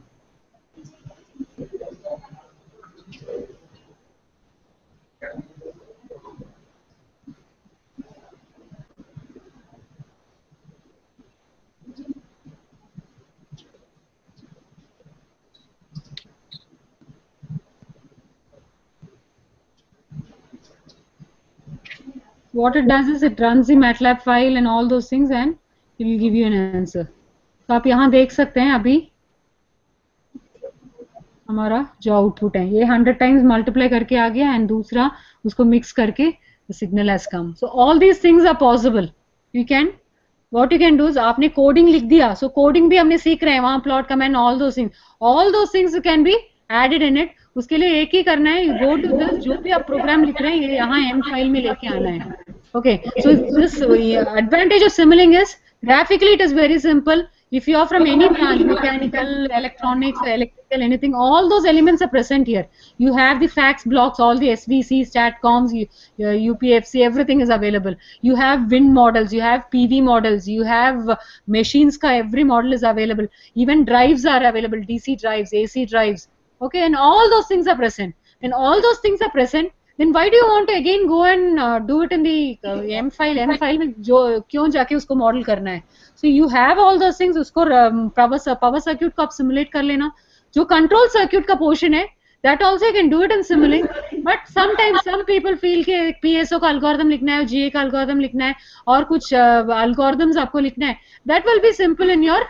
What it does is it runs the MATLAB file and all those things and it will give you an answer. तो आप यहाँ देख सकते हैं अभी हमारा जो output है ये 100 टाइम्स मल्टीप्लाई करके आ गया एंड दूसरा उसको मिक्स करके the signal has come. So all these things are possible. You can what you can do is आपने कोडिंग लिख दिया, so कोडिंग भी हमने सीख रहे हैं वहाँ plot comment all those things can be added in it. उसके लिए एक ही करना है, यू गो टू दिस, जो भी आप प्रोग्राम लिख रहे हैं ये यहाँ एम फाइल में लेके आना है. Okay, so this advantage of Simulink is graphically it is very simple. If you are from any branch, mechanical, electronics, electrical, anything, all those elements are present here. You have the fax blocks, all the SVC, STATCOMs, UPFC, everything is available. You have wind models, you have PV models, you have machines ka every model is available. Even drives are available, DC drives, AC drives. Okay, and all those things are present. When all those things are present, then why do you want to again go and do it in the M file में जो क्यों जाके उसको model करना है? So you have all those things. उसको power circuit को आप simulate कर लेना. जो control circuit का portion है, that also you can do it in Simulink. But sometimes some people feel कि PSO का algorithm लिखना है, GA का algorithm लिखना है, और कुछ algorithms आपको लिखना है. That will be simple in your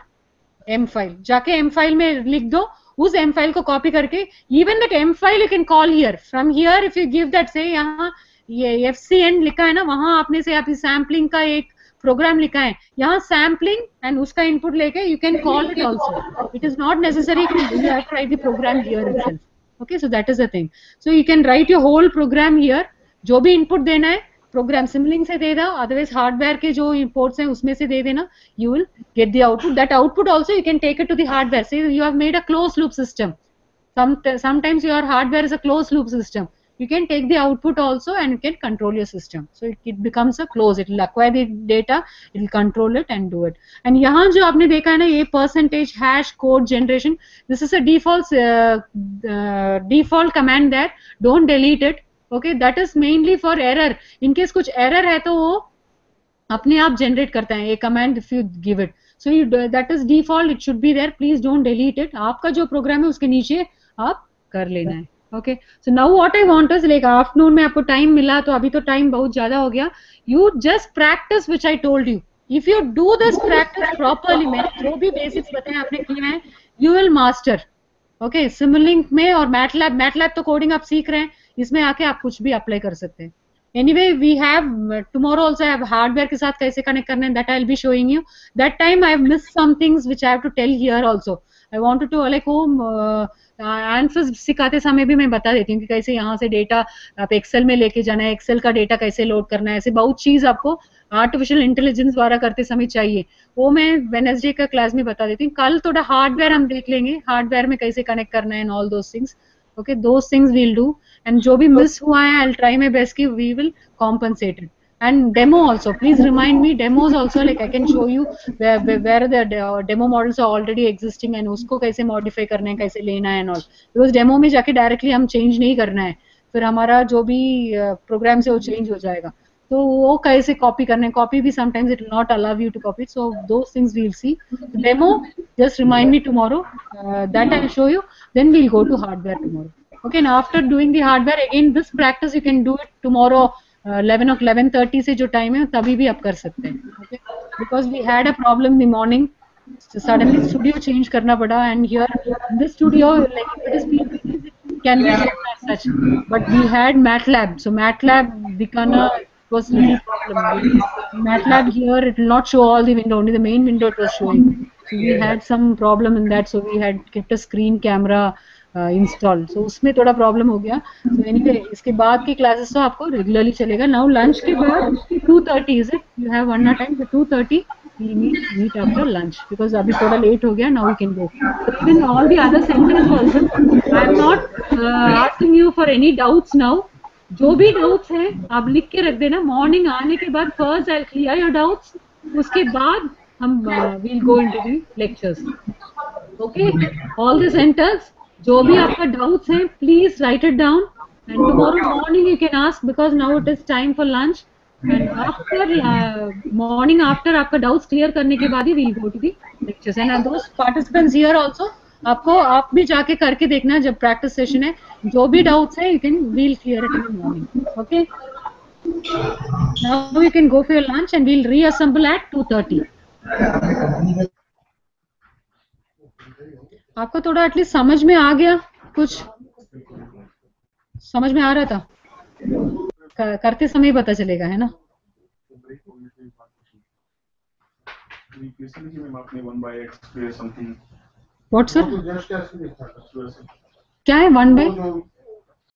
M file. जाके M file में लिख दो. उस M file को कॉपी करके, even that M file you can call here. From here if you give that, say यहाँ ये FCN लिखा है ना, वहाँ आपने से आप सैम्पलिंग का एक प्रोग्राम लिखा है, यहाँ सैम्पलिंग एंड उसका इनपुट लेके you can call it also. It is not necessary you have to write the program here itself. Okay, so that is the thing. So you can write your whole program here. जो भी input देना है programme Simulink से दे दो, otherwise hardware के जो imports हैं उसमें से दे देना. You will get the output. That output also you can take it to the hardware. Say you have made a close loop system. Sometimes your hardware is a closed loop system. You can take the output also and you can control your system. So it becomes a close. It will acquire the data, it will control it and do it. And यहाँ जो आपने देखा है ना ये percentage hash code generation, this is a default command there. Don't delete it. Okay, that is mainly for error. In case कुछ error है तो वो अपने आप generate करता है ये command if you give it. So that is default. It should be there. Please don't delete it. आपका जो program है उसके नीचे आप कर लेना है. Okay. So now what I want is like afternoon में आपको time मिला तो अभी तो time बहुत ज़्यादा हो गया. You just practice which I told you. If you do this practice properly, मैंने जो भी basics बताए आपने किए हैं, you will master. Okay. Simulink में और MATLAB तो coding आप सीख रहे हैं, इसमें आके आप कुछ भी अप्लाई कर सकते हैं. Anyway, we have tomorrow also I have hardware के साथ कैसे connect करना है, that I will be showing you. That time I have missed some things which I have to tell here also. I wanted to like ANFIS सिखाते समय भी मैं बता देती हूँ कि कैसे यहाँ से डेटा आप एक्सेल में लेके जाना है, एक्सेल का डेटा कैसे लोड करना है, ऐसे बहुत चीज आपको आर्टिफिशियल इंटेलिजेंस द्वारा करते समय चाहिए. वो मैं वेडनेसडे का क्लास में बता देती हूँ. कल थोड़ा हार्डवेयर हम देख लेंगे, हार्डवेयर में कैसे कनेक्ट करना है and all those things. Okay, those things we'll do. And जो भी miss हुआ है, I'll try my best कि we will compensate it. And demo also, please remind me. Demos also, like I can show you where the demo models are already existing and उसको कैसे modify करना है, कैसे लेना है and all. Because demo में जाके directly हम change नहीं करना है, फिर हमारा जो भी program से वो change हो जाएगा. तो वो कैसे copy करना है, copy भी sometimes it will not allow you to copy it. So those things we'll see. Demo, just remind me tomorrow. That I'll show you. Then we'll go to hardware tomorrow. Okay, now after doing the hardware, again this practice you can do it tomorrow 11:30 से जो time है तभी भी आप कर सकते हैं. Okay, because we had a problem in the morning, so suddenly studio change करना पड़ा, and here in this studio like it is can be done as such, but we had MATLAB, so MATLAB दिखाना was really problem. MATLAB here it will not show all the window, only the main window it was showing. So we had some problem in that, so we had kept a screen camera installed. So उसमें थोड़ा problem हो गया. So anyway, इसके बाद की classes तो आपको regularly चलेगा. Now lunch के बाद 2:30 is it? You have one hour time. So 2:30 we'll meet after lunch because अभी थोड़ा late हो गया. Now we can go. So even all the other centers also, I'm not asking you for any doubts now. जो भी doubts हैं आप लिख के रख देना. Morning आने के बाद first I'll clear your doubts. उसके बाद हम we'll go into the lectures. Okay, all the centers. जो भी आपका doubts हैं, please write it down. And tomorrow morning you can ask because now it is time for lunch. And after morning after आपका doubts clear करने के बाद ही we'll go to the lectures. And those participants here also, आपको आप भी जाके करके देखना जब practice session है. जो भी doubts है, we'll clear it in the morning. Okay. Now you can go for your lunch and we'll reassemble at 2:30. आपको थोड़ा एटलीस्ट समझ में आ गया? कुछ समझ में आ रहा था? करते समय पता चलेगा, है ना? What sir? क्या है 1 by?